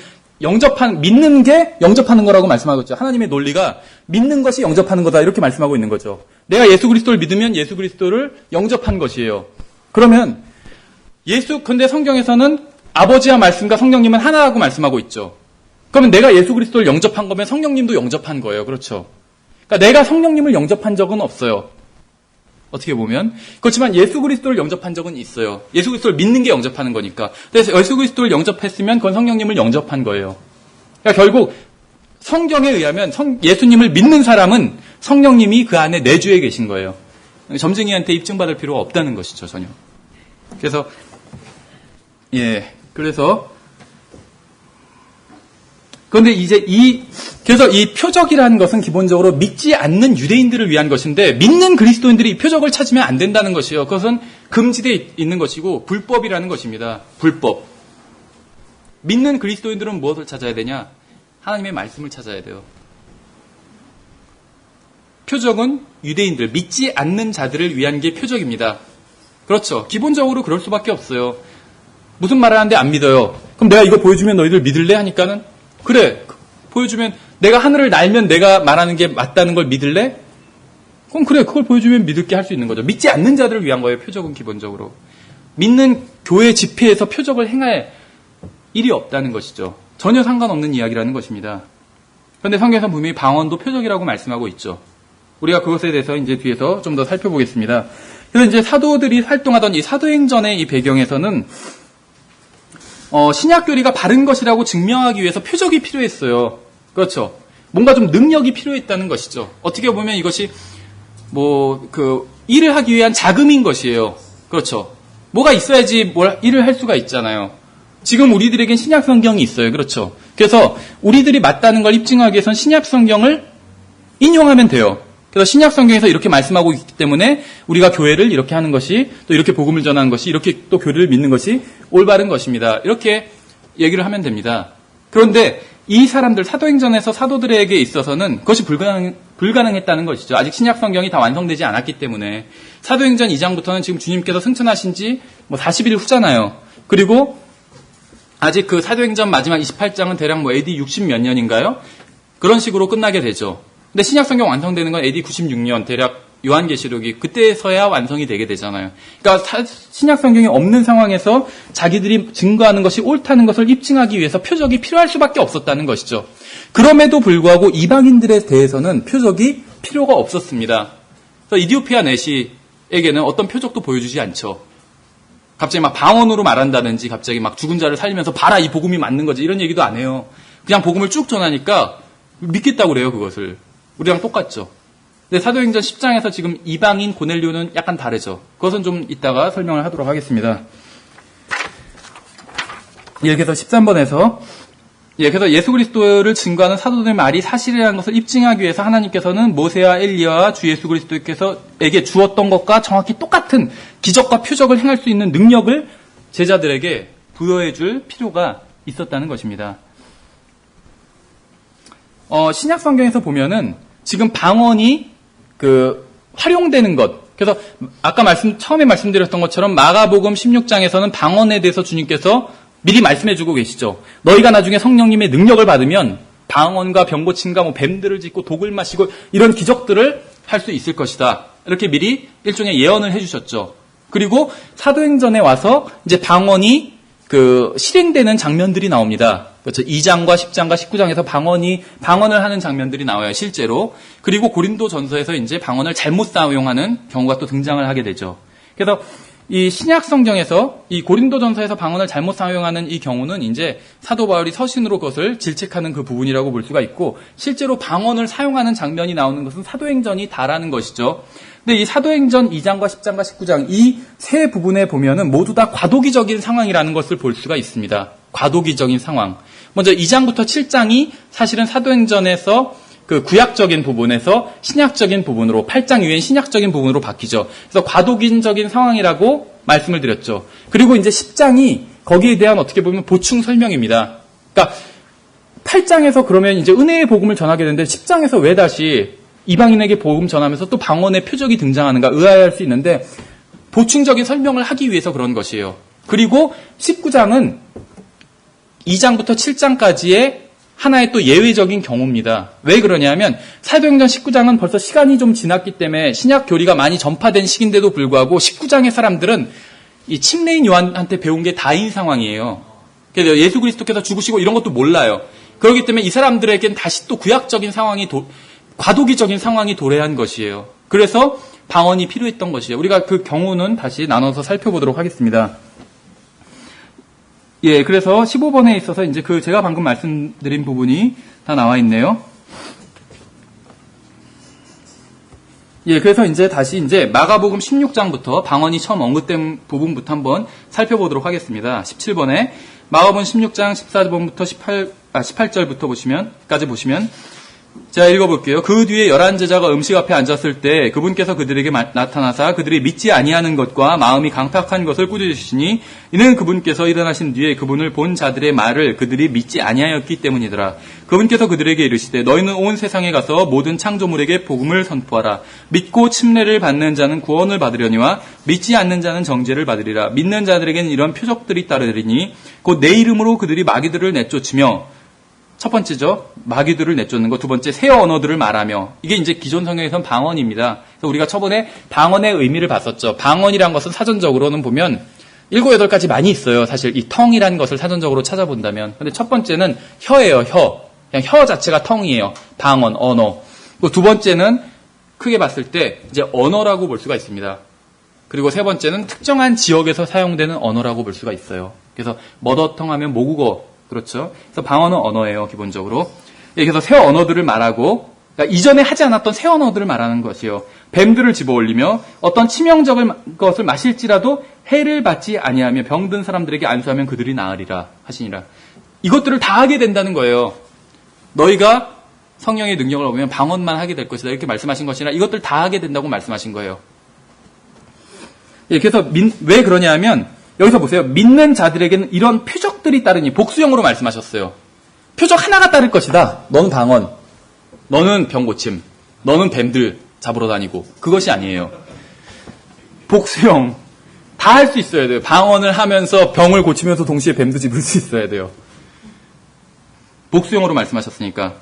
Speaker 1: 믿는 게 영접하는 거라고 말씀하고 있죠. 하나님의 논리가 믿는 것이 영접하는 거다 이렇게 말씀하고 있는 거죠. 내가 예수 그리스도를 믿으면 예수 그리스도를 영접한 것이에요. 그러면 근데 성경에서는 아버지와 말씀과 성령님은 하나라고 말씀하고 있죠. 그러면 내가 예수 그리스도를 영접한 거면 성령님도 영접한 거예요. 그렇죠? 그러니까 내가 성령님을 영접한 적은 없어요. 어떻게 보면. 그렇지만 예수 그리스도를 영접한 적은 있어요. 예수 그리스도를 믿는 게 영접하는 거니까. 그래서 예수 그리스도를 영접했으면 그건 성령님을 영접한 거예요. 그러니까 결국 성경에 의하면 예수님을 믿는 사람은 성령님이 그 안에 내주에 계신 거예요. 점쟁이한테 입증받을 필요가 없다는 것이죠, 전혀. 그런데 그래서 이 표적이라는 것은 기본적으로 믿지 않는 유대인들을 위한 것인데, 믿는 그리스도인들이 이 표적을 찾으면 안 된다는 것이에요. 그것은 금지되어 있는 것이고, 불법이라는 것입니다. 불법. 믿는 그리스도인들은 무엇을 찾아야 되냐? 하나님의 말씀을 찾아야 돼요. 표적은 유대인들, 믿지 않는 자들을 위한 게 표적입니다. 그렇죠. 기본적으로 그럴 수밖에 없어요. 무슨 말을 하는데 안 믿어요. 그럼 내가 이거 보여주면 너희들 믿을래? 하니까는 그래. 보여주면 내가 하늘을 날면 내가 말하는 게 맞다는 걸 믿을래? 그럼 그래. 그걸 보여주면 믿을게 할 수 있는 거죠. 믿지 않는 자들을 위한 거예요. 표적은 기본적으로. 믿는 교회 집회에서 표적을 행할 일이 없다는 것이죠. 전혀 상관없는 이야기라는 것입니다. 그런데 성경에서 분명히 방언도 표적이라고 말씀하고 있죠. 우리가 그것에 대해서 이제 뒤에서 좀 더 살펴보겠습니다. 그래서 이제 사도들이 활동하던 이 사도행전의 이 배경에서는 신약교리가 바른 것이라고 증명하기 위해서 표적이 필요했어요. 그렇죠. 뭔가 좀 능력이 필요했다는 것이죠. 어떻게 보면 이것이 일을 하기 위한 자금인 것이에요. 그렇죠. 뭐가 있어야지 일을 할 수가 있잖아요. 지금 우리들에겐 신약 성경이 있어요. 그렇죠. 그래서 우리들이 맞다는 걸 입증하기 위해서는 신약 성경을 인용하면 돼요. 그래서 신약 성경에서 이렇게 말씀하고 있기 때문에 우리가 교회를 이렇게 하는 것이, 또 이렇게 복음을 전하는 것이, 이렇게 또 교리를 믿는 것이 올바른 것입니다. 이렇게 얘기를 하면 됩니다. 그런데 이 사람들, 사도행전에서 사도들에게 있어서는 그것이 불가능했다는 것이죠. 아직 신약 성경이 다 완성되지 않았기 때문에. 사도행전 2장부터는 지금 주님께서 승천하신 지 40일 후잖아요. 그리고 아직 그 사도행전 마지막 28장은 대략 뭐 AD 60 몇 년인가요? 그런 식으로 끝나게 되죠. 근데 신약성경 완성되는 건 AD 96년 대략 요한계시록이 그때서야 완성이 되게 되잖아요. 그러니까 신약성경이 없는 상황에서 자기들이 증거하는 것이 옳다는 것을 입증하기 위해서 표적이 필요할 수밖에 없었다는 것이죠. 그럼에도 불구하고 이방인들에 대해서는 표적이 필요가 없었습니다. 그래서 이디오피아 내시에게는 어떤 표적도 보여주지 않죠. 갑자기 막 방언으로 말한다든지 갑자기 막 죽은 자를 살리면서 봐라 이 복음이 맞는 거지 이런 얘기도 안 해요. 그냥 복음을 쭉 전하니까 믿겠다고 그래요. 그것을. 우리랑 똑같죠. 근데 사도행전 10장에서 지금 이방인 고넬료는 약간 다르죠. 그것은 좀 이따가 설명을 하도록 하겠습니다. 그래서 13번에서 그래서 예수 그리스도를 증거하는 사도들의 말이 사실이라는 것을 입증하기 위해서 하나님께서는 모세와 엘리야와 주 예수 그리스도께서에게 주었던 것과 정확히 똑같은 기적과 표적을 행할 수 있는 능력을 제자들에게 부여해 줄 필요가 있었다는 것입니다. 신약 성경에서 보면은 지금 방언이 활용되는 것. 그래서 아까 처음에 말씀드렸던 것처럼 마가복음 16장에서는 방언에 대해서 주님께서 미리 말씀해주고 계시죠. 너희가 나중에 성령님의 능력을 받으면 방언과 병고침과 뱀들을 짖고 독을 마시고 이런 기적들을 할 수 있을 것이다. 이렇게 미리 일종의 예언을 해주셨죠. 그리고 사도행전에 와서 이제 방언이 실행되는 장면들이 나옵니다. 그렇죠. 2장과 10장과 19장에서 방언을 하는 장면들이 나와요, 실제로. 그리고 고린도 전서에서 이제 방언을 잘못 사용하는 경우가 또 등장을 하게 되죠. 그래서 이 신약 성경에서 이 고린도 전서에서 방언을 잘못 사용하는 이 경우는 이제 사도 바울이 서신으로 그것을 질책하는 그 부분이라고 볼 수가 있고, 실제로 방언을 사용하는 장면이 나오는 것은 사도행전이 다라는 것이죠. 근데 이 사도행전 2장과 10장과 19장 이 세 부분에 보면은 모두 다 과도기적인 상황이라는 것을 볼 수가 있습니다. 과도기적인 상황. 먼저 2장부터 7장이 사실은 사도행전에서 구약적인 부분에서 신약적인 부분으로 8장 이후엔 신약적인 부분으로 바뀌죠. 그래서 과도기적인 상황이라고 말씀을 드렸죠. 그리고 이제 10장이 거기에 대한 어떻게 보면 보충 설명입니다. 그러니까 8장에서 그러면 이제 은혜의 복음을 전하게 되는데 10장에서 왜 다시 이방인에게 복음 전하면서 또 방언의 표적이 등장하는가 의아해할 수 있는데 보충적인 설명을 하기 위해서 그런 것이에요. 그리고 19장은 2장부터 7장까지의 하나의 또 예외적인 경우입니다. 왜 그러냐면 사도행전 19장은 벌써 시간이 좀 지났기 때문에 신약 교리가 많이 전파된 시기인데도 불구하고 19장의 사람들은 이 침례인 요한한테 배운 게 다인 상황이에요. 그래서 예수 그리스도께서 죽으시고 이런 것도 몰라요. 그렇기 때문에 이 사람들에겐 다시 또 구약적인 상황이 과도기적인 상황이 도래한 것이에요. 그래서 방언이 필요했던 것이에요. 우리가 그 경우는 다시 나눠서 살펴보도록 하겠습니다. 그래서 15번에 있어서 이제 제가 방금 말씀드린 부분이 다 나와 있네요. 그래서 이제 다시 이제 마가복음 16장부터 방언이 처음 언급된 부분부터 한번 살펴보도록 하겠습니다. 17번에 마가복음 16장 14번부터 18절부터 까지 보시면 제가 읽어볼게요. 그 뒤에 11제자가 음식 앞에 앉았을 때 그분께서 그들에게 나타나사 그들이 믿지 아니하는 것과 마음이 강팍한 것을 꾸짖으시니 이는 그분께서 일어나신 뒤에 그분을 본 자들의 말을 그들이 믿지 아니하였기 때문이더라. 그분께서 그들에게 이르시되 너희는 온 세상에 가서 모든 창조물에게 복음을 선포하라. 믿고 침례를 받는 자는 구원을 받으려니와 믿지 않는 자는 정죄를 받으리라. 믿는 자들에게는 이런 표적들이 따르리니 곧 내 이름으로 그들이 마귀들을 내쫓으며 첫 번째죠. 마귀들을 내쫓는 것. 두 번째, 새 언어들을 말하며. 이게 이제 기존 성경에서는 방언입니다. 그래서 우리가 저번에 방언의 의미를 봤었죠. 방언이란 것은 사전적으로는 보면 7, 8가지 많이 있어요. 사실 이 텅이라는 것을 사전적으로 찾아본다면. 근데 첫 번째는 혀예요. 그냥 혀 자체가 텅이에요. 방언, 언어. 그리고 두 번째는 크게 봤을 때 이제 언어라고 볼 수가 있습니다. 그리고 세 번째는 특정한 지역에서 사용되는 언어라고 볼 수가 있어요. 그래서 머더텅 하면 모국어. 그렇죠. 그래서 방언은 언어예요, 기본적으로. 그래서 새 언어들을 말하고, 그러니까 이전에 하지 않았던 새 언어들을 말하는 것이요. 뱀들을 집어올리며 어떤 치명적인 것을 마실지라도 해를 받지 아니하며 병든 사람들에게 안수하면 그들이 나으리라 하시니라. 이것들을 다 하게 된다는 거예요. 너희가 성령의 능력을 얻으면 방언만 하게 될 것이다. 이렇게 말씀하신 것이라 이것들 다 하게 된다고 말씀하신 거예요. 그래서 왜 그러냐면 여기서 보세요. 믿는 자들에게는 이런 표적들이 따르니 복수형으로 말씀하셨어요. 표적 하나가 따를 것이다. 너는 방언, 너는 병고침, 너는 뱀들 잡으러 다니고 그것이 아니에요. 복수형 다 할 수 있어야 돼요. 방언을 하면서 병을 고치면서 동시에 뱀도 집을 수 있어야 돼요. 복수형으로 말씀하셨으니까.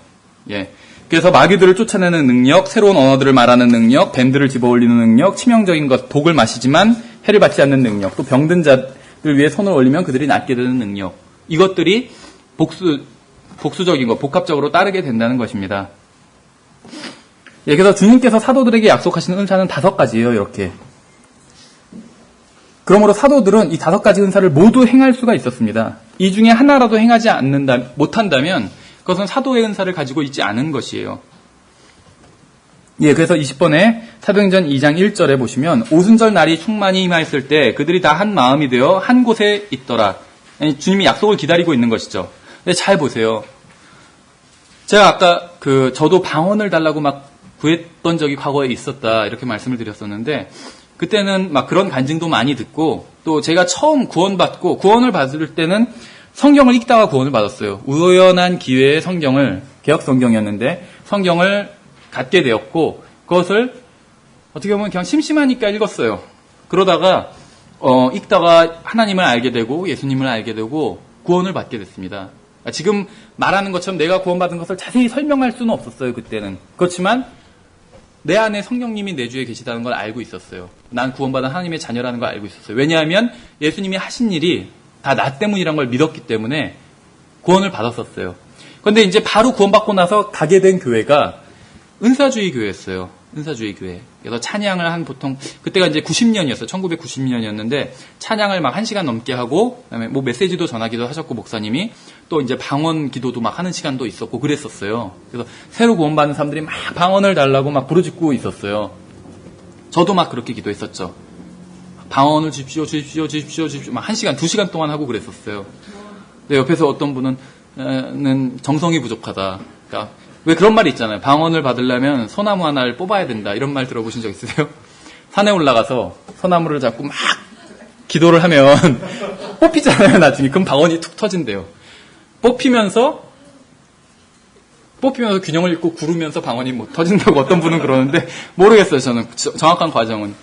Speaker 1: 예. 그래서 마귀들을 쫓아내는 능력, 새로운 언어들을 말하는 능력, 뱀들을 집어올리는 능력, 치명적인 것, 독을 마시지만 해를 받지 않는 능력, 또 병든 자들 위에 손을 올리면 그들이 낫게 되는 능력. 이것들이 복수적인 것, 복합적으로 따르게 된다는 것입니다. 예, 그래서 주님께서 사도들에게 약속하시는 은사는 5가지예요, 이렇게. 그러므로 사도들은 이 5가지 은사를 모두 행할 수가 있었습니다. 이 중에 하나라도 행하지 못한다면 그것은 사도의 은사를 가지고 있지 않은 것이에요. 예, 그래서 20번에 사도행전 2장 1절에 보시면 오순절 날이 충만히 임하였을 때 그들이 다 한 마음이 되어 한 곳에 있더라. 주님이 약속을 기다리고 있는 것이죠. 근데 잘 보세요. 제가 아까 저도 방언을 달라고 막 구했던 적이 과거에 있었다 이렇게 말씀을 드렸었는데 그때는 막 그런 간증도 많이 듣고 또 제가 처음 구원받고 구원을 받을 때는 성경을 읽다가 구원을 받았어요. 우연한 기회에 성경을 개역 성경이었는데 성경을 갖게 되었고 그것을 어떻게 보면 그냥 심심하니까 읽었어요. 그러다가 읽다가 하나님을 알게 되고 예수님을 알게 되고 구원을 받게 됐습니다. 지금 말하는 것처럼 내가 구원받은 것을 자세히 설명할 수는 없었어요. 그때는. 그렇지만 내 안에 성령님이 내주에 계시다는 걸 알고 있었어요. 난 구원받은 하나님의 자녀라는 걸 알고 있었어요. 왜냐하면 예수님이 하신 일이 다 나 때문이란 걸 믿었기 때문에 구원을 받았었어요. 그런데 이제 바로 구원받고 나서 가게 된 교회가 은사주의 교회였어요. 은사주의 교회. 그래서 찬양을 한 보통 그때가 이제 90년이었어요. 1990년이었는데 찬양을 막 1시간 넘게 하고 그다음에 뭐 메시지도 전하기도 하셨고 목사님이 또 이제 방언 기도도 막 하는 시간도 있었고 그랬었어요. 그래서 새로 구원받는 사람들이 막 방언을 달라고 막 부르짖고 있었어요. 저도 막 그렇게 기도했었죠. 방언을 주십시오, 주십시오, 주십시오, 주십시오. 막 1시간, 2시간 동안 하고 그랬었어요. 근데 옆에서 어떤 분은 정성이 부족하다. 그러니까 왜 그런 말이 있잖아요. 방언을 받으려면 소나무 하나를 뽑아야 된다. 이런 말 들어보신 적 있으세요? 산에 올라가서 소나무를 잡고 막 기도를 하면 뽑히잖아요, 나중에. 그럼 방언이 툭 터진대요. 뽑히면서 균형을 잃고 구르면서 방언이 뭐 터진다고 어떤 분은 그러는데 모르겠어요, 저는. 정확한 과정은.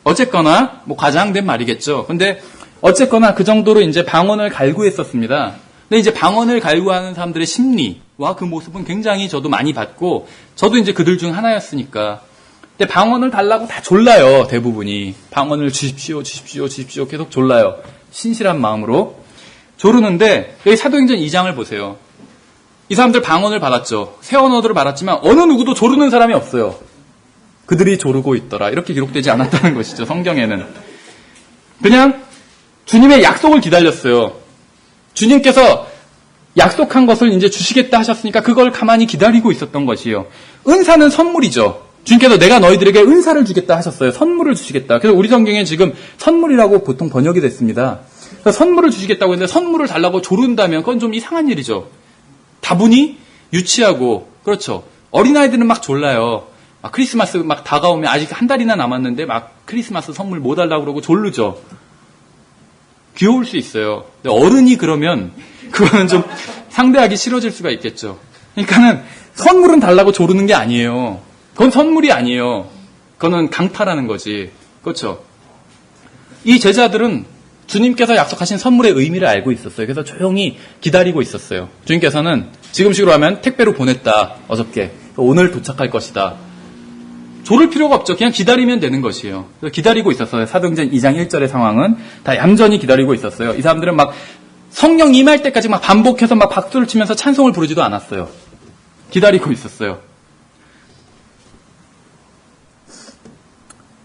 Speaker 1: 어쨌거나 뭐 과장된 말이겠죠. 근데 어쨌거나 그 정도로 이제 방언을 갈구했었습니다. 근데 이제 방언을 갈구하는 사람들의 심리와 그 모습은 굉장히 저도 많이 봤고 저도 이제 그들 중 하나였으니까. 근데 방언을 달라고 다 졸라요, 대부분이. 방언을 주십시오, 주십시오, 주십시오 계속 졸라요. 신실한 마음으로 조르는데 여기 사도행전 2장을 보세요. 이 사람들 방언을 받았죠. 새 언어들을 받았지만 어느 누구도 조르는 사람이 없어요. 그들이 조르고 있더라. 이렇게 기록되지 않았다는 것이죠. 성경에는. 그냥 주님의 약속을 기다렸어요. 주님께서 약속한 것을 이제 주시겠다 하셨으니까 그걸 가만히 기다리고 있었던 것이에요. 은사는 선물이죠. 주님께서 내가 너희들에게 은사를 주겠다 하셨어요. 선물을 주시겠다. 그래서 우리 성경에 지금 선물이라고 보통 번역이 됐습니다. 그래서 선물을 주시겠다고 했는데 선물을 달라고 조른다면 그건 좀 이상한 일이죠. 다분히 유치하고 그렇죠. 어린아이들은 막 졸라요. 크리스마스 막 다가오면 아직 한 달이나 남았는데 막 크리스마스 선물 뭐 달라고 그러고 졸르죠. 귀여울 수 있어요. 근데 어른이 그러면 그거는 좀 상대하기 싫어질 수가 있겠죠. 그러니까는 선물은 달라고 조르는 게 아니에요. 그건 선물이 아니에요. 그거는 강탈하는 거지. 그렇죠. 이 제자들은 주님께서 약속하신 선물의 의미를 알고 있었어요. 그래서 조용히 기다리고 있었어요. 주님께서는 지금식으로 하면 택배로 보냈다. 어저께. 오늘 도착할 것이다. 조를 필요가 없죠. 그냥 기다리면 되는 것이에요. 그래서 기다리고 있었어요. 사도행전 2장 1절의 상황은 다 얌전히 기다리고 있었어요. 이 사람들은 막 성령 임할 때까지 막 반복해서 막 박수를 치면서 찬송을 부르지도 않았어요. 기다리고 있었어요.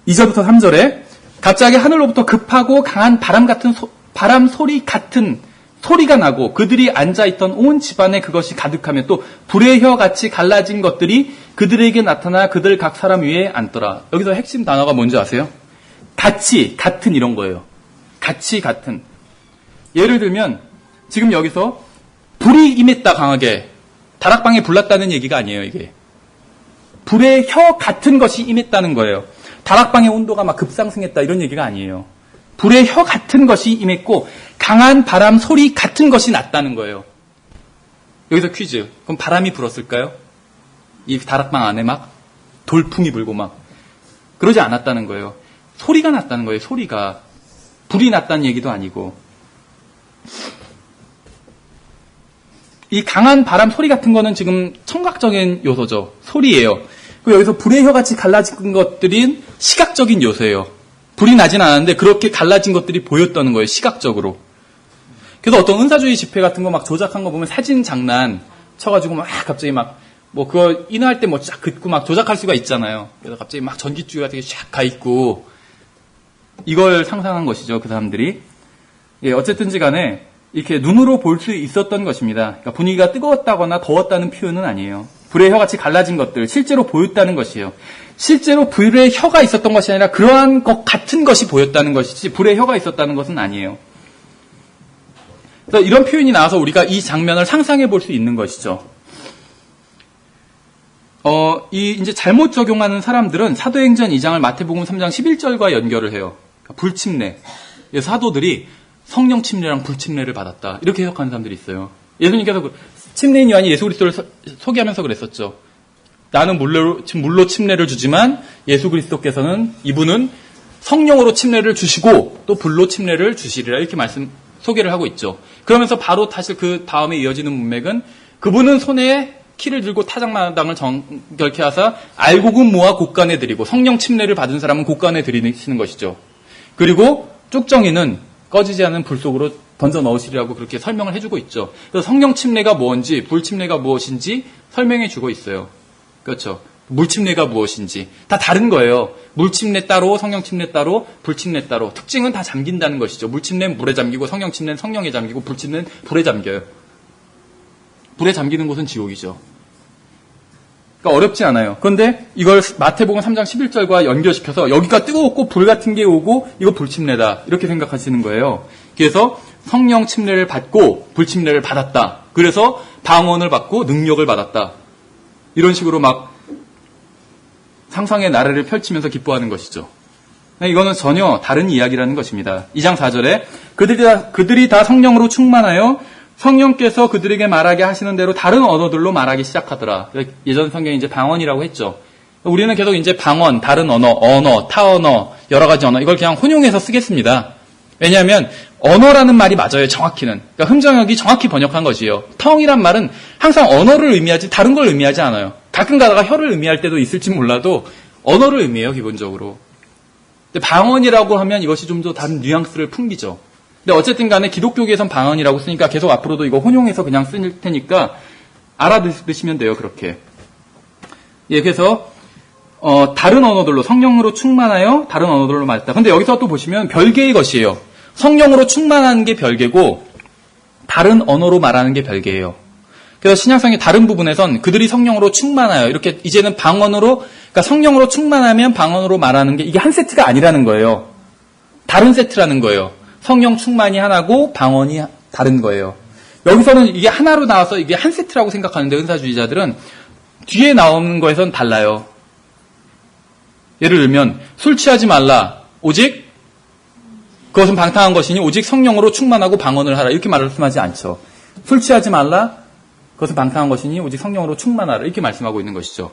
Speaker 1: 2절부터 3절에 갑자기 하늘로부터 급하고 강한 바람 소리 같은 소리가 나고 그들이 앉아있던 온 집안에 그것이 가득하며 또 불의 혀같이 갈라진 것들이 그들에게 나타나 그들 각 사람 위에 앉더라. 여기서 핵심 단어가 뭔지 아세요? 같이, 같은 이런 거예요. 같이, 같은. 예를 들면 지금 여기서 불이 임했다 강하게. 다락방에 불났다는 얘기가 아니에요, 이게. 불의 혀 같은 것이 임했다는 거예요. 다락방의 온도가 막 급상승했다 이런 얘기가 아니에요. 불의 혀 같은 것이 임했고 강한 바람 소리 같은 것이 났다는 거예요. 여기서 퀴즈. 그럼 바람이 불었을까요? 이 다락방 안에 막 돌풍이 불고 막 그러지 않았다는 거예요. 소리가 났다는 거예요. 소리가. 불이 났다는 얘기도 아니고. 이 강한 바람 소리 같은 거는 지금 청각적인 요소죠. 소리예요. 그리고 여기서 불의 혀같이 갈라진 것들인 시각적인 요소예요. 불이 나진 않았는데 그렇게 갈라진 것들이 보였다는 거예요. 시각적으로. 그래서 어떤 은사주의 집회 같은 거 막 조작한 거 보면 사진 장난 쳐가지고 막 갑자기 막 뭐 그거 인화할 때 뭐 쫙 긋고 막 조작할 수가 있잖아요. 그래서 갑자기 막 전기줄이 같은 게 쫙 가 있고 이걸 상상한 것이죠. 그 사람들이. 예, 어쨌든지 간에 이렇게 눈으로 볼 수 있었던 것입니다. 그러니까 분위기가 뜨거웠다거나 더웠다는 표현은 아니에요. 불의 혀같이 갈라진 것들, 실제로 보였다는 것이에요. 실제로 불의 혀가 있었던 것이 아니라 그러한 것 같은 것이 보였다는 것이지 불의 혀가 있었다는 것은 아니에요. 그래서 이런 표현이 나와서 우리가 이 장면을 상상해 볼 수 있는 것이죠. 이제 잘못 적용하는 사람들은 사도행전 2장을 마태복음 3장 11절과 연결을 해요. 그러니까 불침례. 사도들이 성령 침례랑 불침례를 받았다. 이렇게 해석하는 사람들이 있어요. 예수님께서 침례인 요한이 예수 그리스도를 소개하면서 그랬었죠. 나는 물로 침례를 주지만 예수 그리스도께서는 이분은 성령으로 침례를 주시고 또 불로 침례를 주시리라 이렇게 소개를 하고 있죠. 그러면서 바로 사실 그 다음에 이어지는 문맥은 그분은 손에 키를 들고 타작마당을 정결케 하사 알곡은 모아 곳간에 드리고 성령 침례를 받은 사람은 곳간에 드리시는 것이죠. 그리고 쭉정이는 꺼지지 않는 불 속으로 던져 넣으시리라고 그렇게 설명을 해주고 있죠. 그래서 성령 침례가 뭔지 불 침례가 무엇인지 설명해 주고 있어요. 그렇죠. 물 침례가 무엇인지 다 다른 거예요. 물 침례 따로 성령 침례 따로 불 침례 따로 특징은 다 잠긴다는 것이죠. 물 침례는 물에 잠기고 성령 침례는 성령에 잠기고 불 침례는 불에 잠겨요. 불에 잠기는 곳은 지옥이죠. 그러니까 어렵지 않아요. 그런데 이걸 마태복음 3장 11절과 연결시켜서 여기가 뜨거웠고 불 같은 게 오고 이거 불침례다 이렇게 생각하시는 거예요. 그래서 성령 침례를 받고 불침례를 받았다. 그래서 방언을 받고 능력을 받았다. 이런 식으로 막 상상의 나래를 펼치면서 기뻐하는 것이죠. 이거는 전혀 다른 이야기라는 것입니다. 2장 4절에 그들이 다 성령으로 충만하여 성령께서 그들에게 말하게 하시는 대로 다른 언어들로 말하기 시작하더라. 예전 성경에 이제 방언이라고 했죠. 우리는 계속 이제 방언, 다른 언어, 타언어, 여러 가지 언어, 이걸 그냥 혼용해서 쓰겠습니다. 왜냐하면 언어라는 말이 맞아요, 정확히는. 그러니까 흠정역이 정확히 번역한 것이에요. 텅이란 말은 항상 언어를 의미하지 다른 걸 의미하지 않아요. 가끔 가다가 혀를 의미할 때도 있을지 몰라도 언어를 의미해요, 기본적으로. 근데 방언이라고 하면 이것이 좀 더 다른 뉘앙스를 풍기죠. 근데 어쨌든 간에 기독교계에선 방언이라고 쓰니까 계속 앞으로도 이거 혼용해서 그냥 쓸 테니까 알아두시면 돼요, 그렇게. 예, 그래서, 다른 언어들로, 성령으로 충만하여 다른 언어들로 말했다. 근데 여기서 또 보시면 별개의 것이에요. 성령으로 충만한 게 별개고, 다른 언어로 말하는 게 별개예요. 그래서 신약성의 다른 부분에선 그들이 성령으로 충만하여, 이렇게 이제는 방언으로, 그러니까 성령으로 충만하면 방언으로 말하는 게 이게 한 세트가 아니라는 거예요. 다른 세트라는 거예요. 성령 충만이 하나고 방언이 다른 거예요. 여기서는 이게 하나로 나와서 이게 한 세트라고 생각하는데 은사주의자들은 뒤에 나오는 거에선 달라요. 예를 들면 술 취하지 말라. 오직 그것은 방탕한 것이니 오직 성령으로 충만하고 방언을 하라. 이렇게 말씀하지 않죠. 술 취하지 말라. 그것은 방탕한 것이니 오직 성령으로 충만하라. 이렇게 말씀하고 있는 것이죠.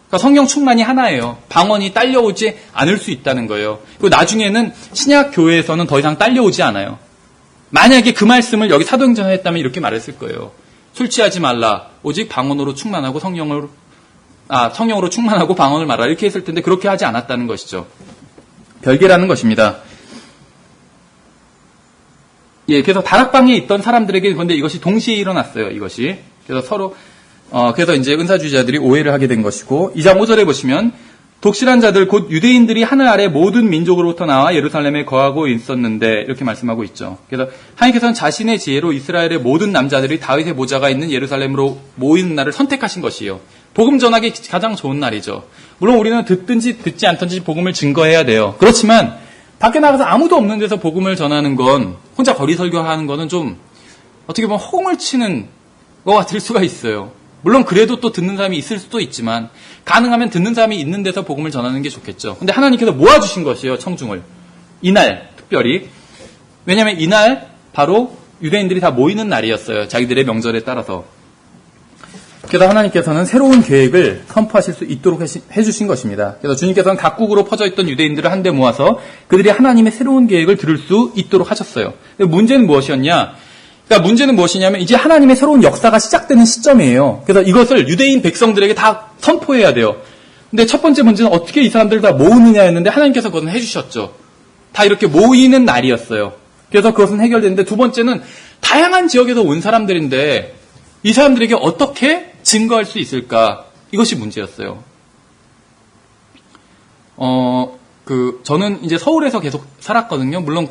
Speaker 1: 그러니까 성령 충만이 하나예요. 방언이 딸려오지 않을 수 있다는 거예요. 그리고 나중에는 신약 교회에서는 더 이상 딸려오지 않아요. 만약에 그 말씀을 여기 사도행전에 했다면 이렇게 말했을 거예요. 술 취하지 말라. 오직 방언으로 충만하고 성령으로 충만하고 방언을 말하라. 이렇게 했을 텐데 그렇게 하지 않았다는 것이죠. 별개라는 것입니다. 예, 그래서 다락방에 있던 사람들에게 그런데 이것이 동시에 일어났어요. 이것이. 그래서 서로 그래서 이제 은사주의자들이 오해를 하게 된 것이고 2장 5절에 보시면 독실한 자들 곧 유대인들이 하늘 아래 모든 민족으로부터 나와 예루살렘에 거하고 있었는데 이렇게 말씀하고 있죠. 그래서 하나님께서는 자신의 지혜로 이스라엘의 모든 남자들이 다윗의 모자가 있는 예루살렘으로 모이는 날을 선택하신 것이에요. 복음 전하기 가장 좋은 날이죠. 물론 우리는 듣든지 듣지 않든지 복음을 증거해야 돼요. 그렇지만 밖에 나가서 아무도 없는 데서 복음을 전하는 건 혼자 거리 설교하는 거는 좀 어떻게 보면 허공을 치는 것 같을 수가 있어요. 물론 그래도 또 듣는 사람이 있을 수도 있지만 가능하면 듣는 사람이 있는 데서 복음을 전하는 게 좋겠죠. 근데 하나님께서 모아주신 것이에요. 청중을. 이날 특별히. 왜냐하면 이날 바로 유대인들이 다 모이는 날이었어요. 자기들의 명절에 따라서. 그래서 하나님께서는 새로운 계획을 선포하실 수 있도록 해주신 것입니다. 그래서 주님께서는 각국으로 퍼져있던 유대인들을 한데 모아서 그들이 하나님의 새로운 계획을 들을 수 있도록 하셨어요. 문제는 무엇이었냐? 그러니까 문제는 무엇이냐면 이제 하나님의 새로운 역사가 시작되는 시점이에요. 그래서 이것을 유대인 백성들에게 다 선포해야 돼요. 근데 첫 번째 문제는 어떻게 이 사람들을 다 모으느냐였는데 하나님께서 그것은 해주셨죠. 다 이렇게 모이는 날이었어요. 그래서 그것은 해결됐는데 두 번째는 다양한 지역에서 온 사람들인데 이 사람들에게 어떻게 증거할 수 있을까? 이것이 문제였어요. 저는 이제 서울에서 계속 살았거든요. 물론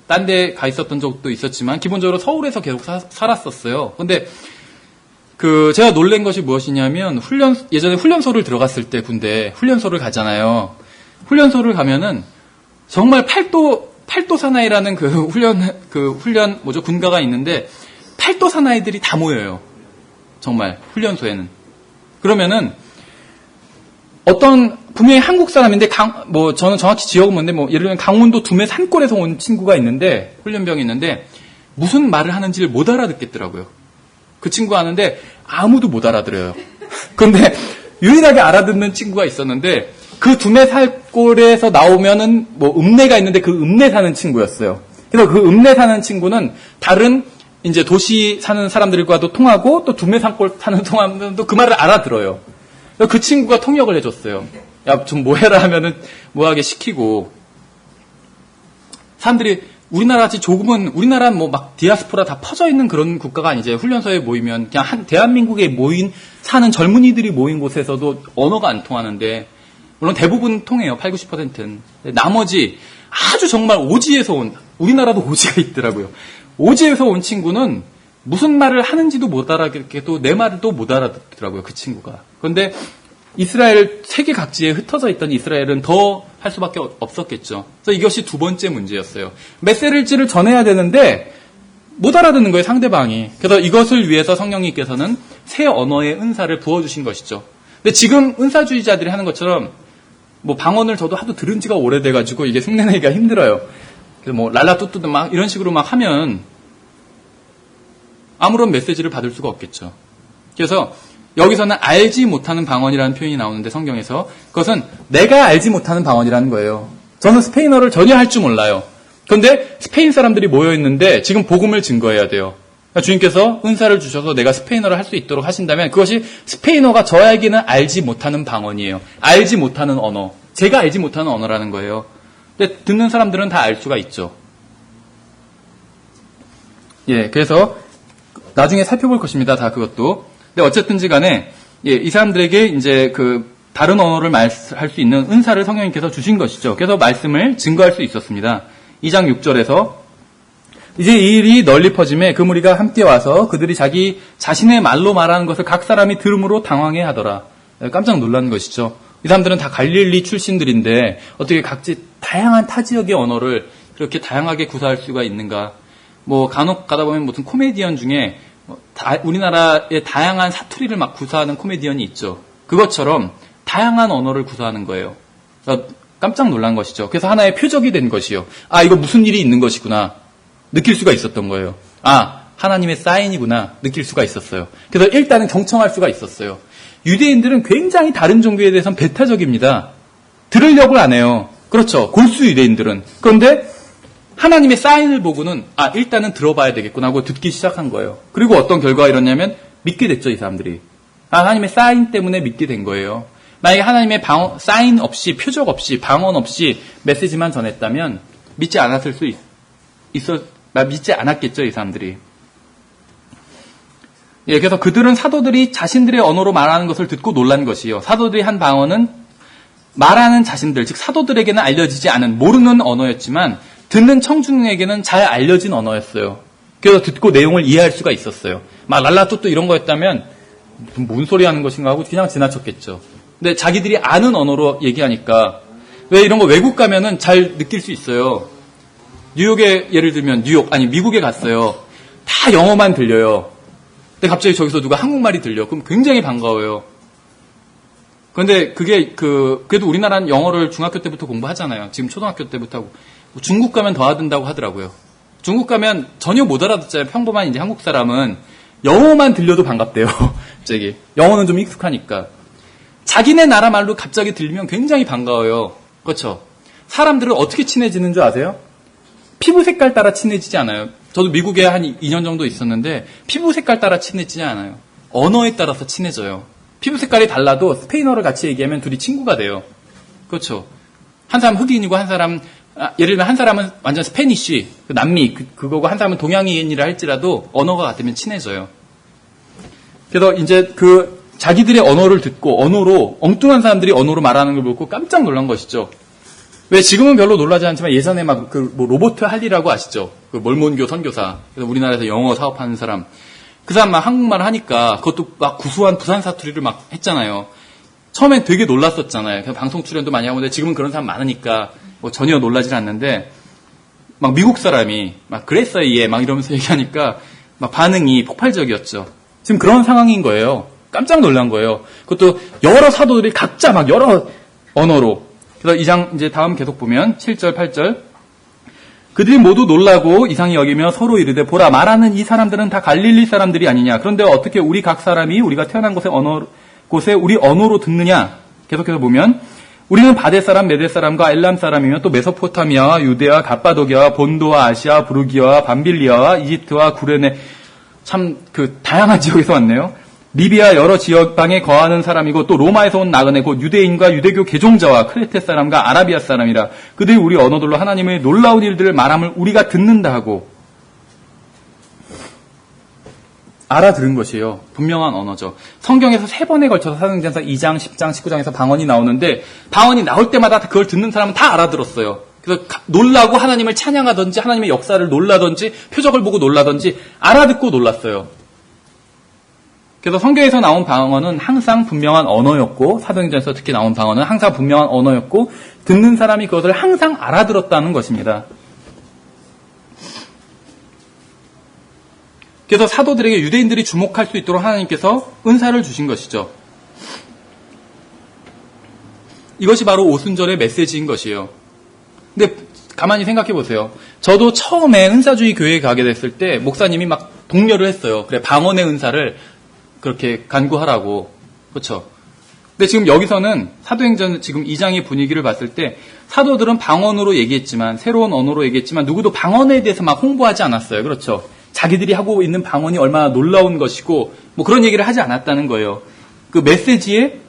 Speaker 1: 딴 데 가 있었던 적도 있었지만 기본적으로 서울에서 계속 살았었어요. 근데 제가 놀란 것이 무엇이냐면 예전에 훈련소를 들어갔을 때 군대 훈련소를 가잖아요. 훈련소를 가면은 정말 팔도 사나이라는 군가가 있는데 팔도 사나이들이 다 모여요. 정말 훈련소에는. 그러면은 분명히 한국 사람인데 저는 정확히 지역은 뭔데 예를 들면 강원도 두메 산골에서 온 친구가 있는데 훈련병이 있는데 무슨 말을 하는지를 못 알아듣겠더라고요. 그 친구가 하는데 아무도 못 알아들어요. 그런데 유일하게 알아듣는 친구가 있었는데 그 두메 산골에서 나오면은 읍내가 있는데 그 읍내 사는 친구였어요. 그래서 그 읍내 사는 친구는 다른 이제 도시 사는 사람들과도 통하고 또 두메 산골 사는 사람들도 그 말을 알아들어요. 그 친구가 통역을 해줬어요. 야, 좀 뭐해라 하면은 뭐하게 시키고. 사람들이 우리나라 같이 조금은, 우리나라는 막 디아스포라 다 퍼져 있는 그런 국가가 아니죠. 훈련소에 모이면 그냥 대한민국에 사는 젊은이들이 모인 곳에서도 언어가 안 통하는데, 물론 대부분 통해요. 80, 90%는. 나머지 아주 정말 오지에서 우리나라도 오지가 있더라고요. 오지에서 온 친구는 무슨 말을 하는지도 못 알아듣겠고 내 말도 못 알아듣더라고요. 그 친구가. 그런데 이스라엘 세계 각지에 흩어져 있던 이스라엘은 더 할 수밖에 없었겠죠. 그래서 이것이 두 번째 문제였어요. 메시지를 전해야 되는데 못 알아듣는 거예요. 상대방이. 그래서 이것을 위해서 성령님께서는 새 언어의 은사를 부어주신 것이죠. 근데 지금 은사주의자들이 하는 것처럼 방언을 저도 하도 들은 지가 오래돼가지고 이게 흉내내기가 힘들어요. 그래서 랄라뚜뚜 막 이런 식으로 막 하면 아무런 메시지를 받을 수가 없겠죠. 그래서 여기서는 알지 못하는 방언이라는 표현이 나오는데 성경에서 그것은 내가 알지 못하는 방언이라는 거예요. 저는 스페인어를 전혀 할 줄 몰라요. 그런데 스페인 사람들이 모여있는데 지금 복음을 증거해야 돼요. 그러니까 주님께서 은사를 주셔서 내가 스페인어를 할 수 있도록 하신다면 그것이 스페인어가 저에게는 알지 못하는 방언이에요. 알지 못하는 언어. 제가 알지 못하는 언어라는 거예요. 근데 듣는 사람들은 다 알 수가 있죠. 예, 그래서 나중에 살펴볼 것입니다. 다 그것도. 근데 어쨌든지 간에, 이 사람들에게 이제 다른 언어를 할 수 있는 은사를 성령님께서 주신 것이죠. 그래서 말씀을 증거할 수 있었습니다. 2장 6절에서, 이제 이 일이 널리 퍼짐에 그 무리가 함께 와서 그들이 자기 자신의 말로 말하는 것을 각 사람이 들음으로 당황해 하더라. 깜짝 놀란 것이죠. 이 사람들은 다 갈릴리 출신들인데, 어떻게 각지 다양한 타 지역의 언어를 그렇게 다양하게 구사할 수가 있는가. 간혹 가다 보면 무슨 코미디언 중에 우리나라의 다양한 사투리를 막 구사하는 코미디언이 있죠. 그것처럼 다양한 언어를 구사하는 거예요. 깜짝 놀란 것이죠. 그래서 하나의 표적이 된 것이요. 이거 무슨 일이 있는 것이구나. 느낄 수가 있었던 거예요. 하나님의 사인이구나. 느낄 수가 있었어요. 그래서 일단은 경청할 수가 있었어요. 유대인들은 굉장히 다른 종교에 대해서는 배타적입니다. 들으려고 안 해요. 그렇죠. 골수 유대인들은. 그런데 하나님의 사인을 보고는 일단은 들어봐야 되겠구나 하고 듣기 시작한 거예요. 그리고 어떤 결과가 이렇냐면 믿게 됐죠. 이 사람들이. 하나님의 사인 때문에 믿게 된 거예요. 만약에 하나님의 사인 없이 표적 없이 방언 없이 메시지만 전했다면 믿지 않았을 수 믿지 않았겠죠. 이 사람들이. 예, 그래서 그들은 사도들이 자신들의 언어로 말하는 것을 듣고 놀란 것이요. 사도들이 한 방언은 말하는 자신들, 즉 사도들에게는 알려지지 않은 모르는 언어였지만 듣는 청중에게는 잘 알려진 언어였어요. 그래서 듣고 내용을 이해할 수가 있었어요. 막 랄라뚜뚜 이런 거였다면 뭔 소리 하는 것인가 하고 그냥 지나쳤겠죠. 근데 자기들이 아는 언어로 얘기하니까 왜 이런 거 외국 가면은 잘 느낄 수 있어요. 뉴욕에 예를 들면 미국에 갔어요. 다 영어만 들려요. 근데 갑자기 저기서 누가 한국말이 들려. 그럼 굉장히 반가워요. 그런데 그게 그래도 우리나라는 영어를 중학교 때부터 공부하잖아요. 지금 초등학교 때부터 하고. 중국 가면 더 하든다고 하더라고요. 중국 가면 전혀 못 알아듣잖아요. 평범한 이제 한국 사람은 영어만 들려도 반갑대요. 갑자기. 영어는 좀 익숙하니까. 자기네 나라 말로 갑자기 들리면 굉장히 반가워요. 그렇죠? 사람들은 어떻게 친해지는 줄 아세요? 피부 색깔 따라 친해지지 않아요. 저도 미국에 한 2년 정도 있었는데 피부 색깔 따라 친해지지 않아요. 언어에 따라서 친해져요. 피부 색깔이 달라도 스페인어를 같이 얘기하면 둘이 친구가 돼요. 그렇죠? 한 사람 흑인이고 한 사람 예를 들면 한 사람은 완전 스페니쉬, 남미 그거고 한 사람은 동양인이라 할지라도 언어가 같으면 친해져요. 그래서 이제 자기들의 언어를 듣고 언어로 엉뚱한 사람들이 언어로 말하는 걸 보고 깜짝 놀란 것이죠. 왜 지금은 별로 놀라지 않지만 예전에 막 로버트 할리라고 아시죠? 멀몬교 선교사. 그래서 우리나라에서 영어 사업하는 사람. 그 사람 막 한국말 하니까 그것도 막 구수한 부산 사투리를 막 했잖아요. 처음엔 되게 놀랐었잖아요. 그냥 방송 출연도 많이 하고, 근데 지금은 그런 사람 많으니까 뭐 전혀 놀라질 않는데, 막 미국 사람이 막 그랬어요, 얘 막 이러면서 얘기하니까 막 반응이 폭발적이었죠. 지금 그런 상황인 거예요. 깜짝 놀란 거예요. 그것도 여러 사도들이 각자 막 여러 언어로. 그래서 2장 이제 다음 계속 보면 7절, 8절. 그들이 모두 놀라고 이상히 여기며 서로 이르되 보라 말하는 이 사람들은 다 갈릴리 사람들이 아니냐. 그런데 어떻게 우리 각 사람이 우리가 태어난 곳에 우리 언어로 듣느냐. 계속해서 보면 우리는 바데 사람, 메데 사람과 엘람 사람이며 또 메소포타미아와 유데아, 갑바도기아와 본도와 아시아, 부르기아와 밤빌리아와 이집트와 구레네 참 다양한 지역에서 왔네요. 리비아 여러 지역방에 거하는 사람이고 또 로마에서 온 나그네 곧 유대인과 유대교 개종자와 크레테 사람과 아라비아 사람이라 그들이 우리 언어들로 하나님의 놀라운 일들을 말함을 우리가 듣는다 하고 알아들은 것이에요. 분명한 언어죠. 성경에서 3번에 걸쳐서 사도행전서 2장, 10장, 19장에서 방언이 나오는데 방언이 나올 때마다 그걸 듣는 사람은 다 알아들었어요. 그래서 놀라고 하나님을 찬양하든지 하나님의 역사를 놀라든지 표적을 보고 놀라든지 알아듣고 놀랐어요. 그래서 성경에서 나온 방언은 항상 분명한 언어였고 사도행전에서 특히 나온 방언은 항상 분명한 언어였고 듣는 사람이 그것을 항상 알아들었다는 것입니다. 그래서 사도들에게 유대인들이 주목할 수 있도록 하나님께서 은사를 주신 것이죠. 이것이 바로 오순절의 메시지인 것이에요. 근데 가만히 생각해 보세요. 저도 처음에 은사주의 교회에 가게 됐을 때 목사님이 막 독려를 했어요. 그래 방언의 은사를 그렇게 간구하라고. 그렇죠? 근데 지금 여기서는 사도행전 지금 2장의 분위기를 봤을 때 사도들은 방언으로 얘기했지만 새로운 언어로 얘기했지만 누구도 방언에 대해서 막 홍보하지 않았어요. 그렇죠? 자기들이 하고 있는 방언이 얼마나 놀라운 것이고 뭐 그런 얘기를 하지 않았다는 거예요. 그 메시지에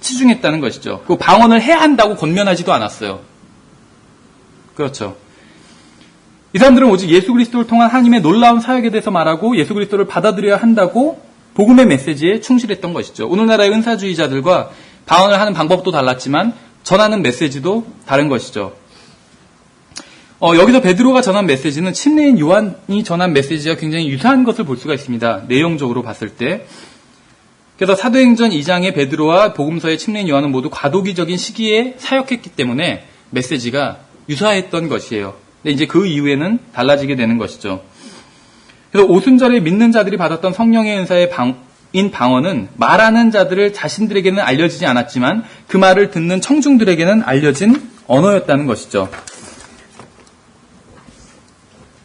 Speaker 1: 치중했다는 것이죠. 그 방언을 해야 한다고 권면하지도 않았어요. 그렇죠. 이 사람들은 오직 예수 그리스도를 통한 하나님의 놀라운 사역에 대해서 말하고 예수 그리스도를 받아들여야 한다고 복음의 메시지에 충실했던 것이죠. 오늘날의 은사주의자들과 방언을 하는 방법도 달랐지만 전하는 메시지도 다른 것이죠. 여기서 베드로가 전한 메시지는 침례인 요한이 전한 메시지와 굉장히 유사한 것을 볼 수가 있습니다. 내용적으로 봤을 때. 그래서 사도행전 2장의 베드로와 복음서의 침례인 요한은 모두 과도기적인 시기에 사역했기 때문에 메시지가 유사했던 것이에요. 근데 이제 그 이후에는 달라지게 되는 것이죠. 그래서 오순절에 믿는 자들이 받았던 성령의 은사의 방언은 말하는 자들을 자신들에게는 알려지지 않았지만 그 말을 듣는 청중들에게는 알려진 언어였다는 것이죠.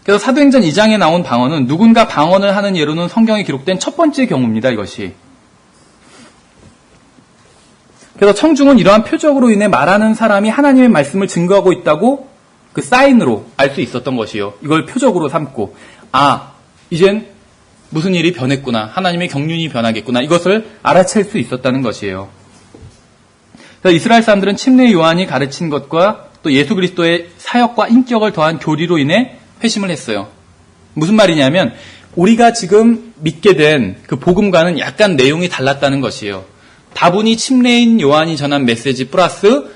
Speaker 1: 그래서 사도행전 2장에 나온 방언은 누군가 방언을 하는 예로는 성경에 기록된 첫 번째 경우입니다. 이것이. 그래서 청중은 이러한 표적으로 인해 말하는 사람이 하나님의 말씀을 증거하고 있다고 그 사인으로 알 수 있었던 것이요. 이걸 표적으로 삼고 이젠 무슨 일이 변했구나. 하나님의 경륜이 변하겠구나. 이것을 알아챌 수 있었다는 것이에요. 그래서 이스라엘 사람들은 침례 요한이 가르친 것과 또 예수 그리스도의 사역과 인격을 더한 교리로 인해 회심을 했어요. 무슨 말이냐면 우리가 지금 믿게 된 그 복음과는 약간 내용이 달랐다는 것이에요. 다분히 침례인 요한이 전한 메시지 플러스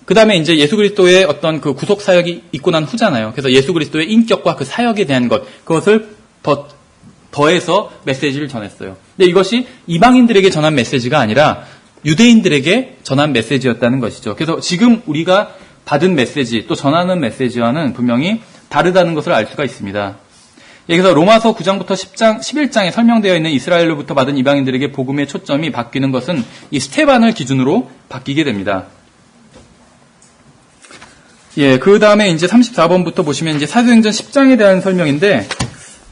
Speaker 1: 그 다음에 이제 예수 그리스도의 어떤 그 구속 사역이 있고 난 후잖아요. 그래서 예수 그리스도의 인격과 그 사역에 대한 그것을 더해서 메시지를 전했어요. 근데 이것이 이방인들에게 전한 메시지가 아니라 유대인들에게 전한 메시지였다는 것이죠. 그래서 지금 우리가 받은 메시지 또 전하는 메시지와는 분명히 다르다는 것을 알 수가 있습니다. 그래서 로마서 9장부터 11장에 설명되어 있는 이스라엘로부터 받은 이방인들에게 복음의 초점이 바뀌는 것은 이 스테반을 기준으로 바뀌게 됩니다. 그 다음에 이제 34번부터 보시면 이제 사도행전 10장에 대한 설명인데,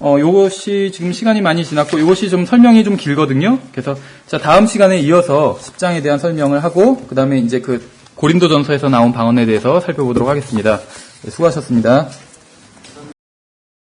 Speaker 1: 요것이 지금 시간이 많이 지났고, 요것이 좀 설명이 좀 길거든요. 그래서, 자, 다음 시간에 이어서 10장에 대한 설명을 하고, 그 다음에 이제 그 고린도전서에서 나온 방언에 대해서 살펴보도록 하겠습니다. 네, 수고하셨습니다.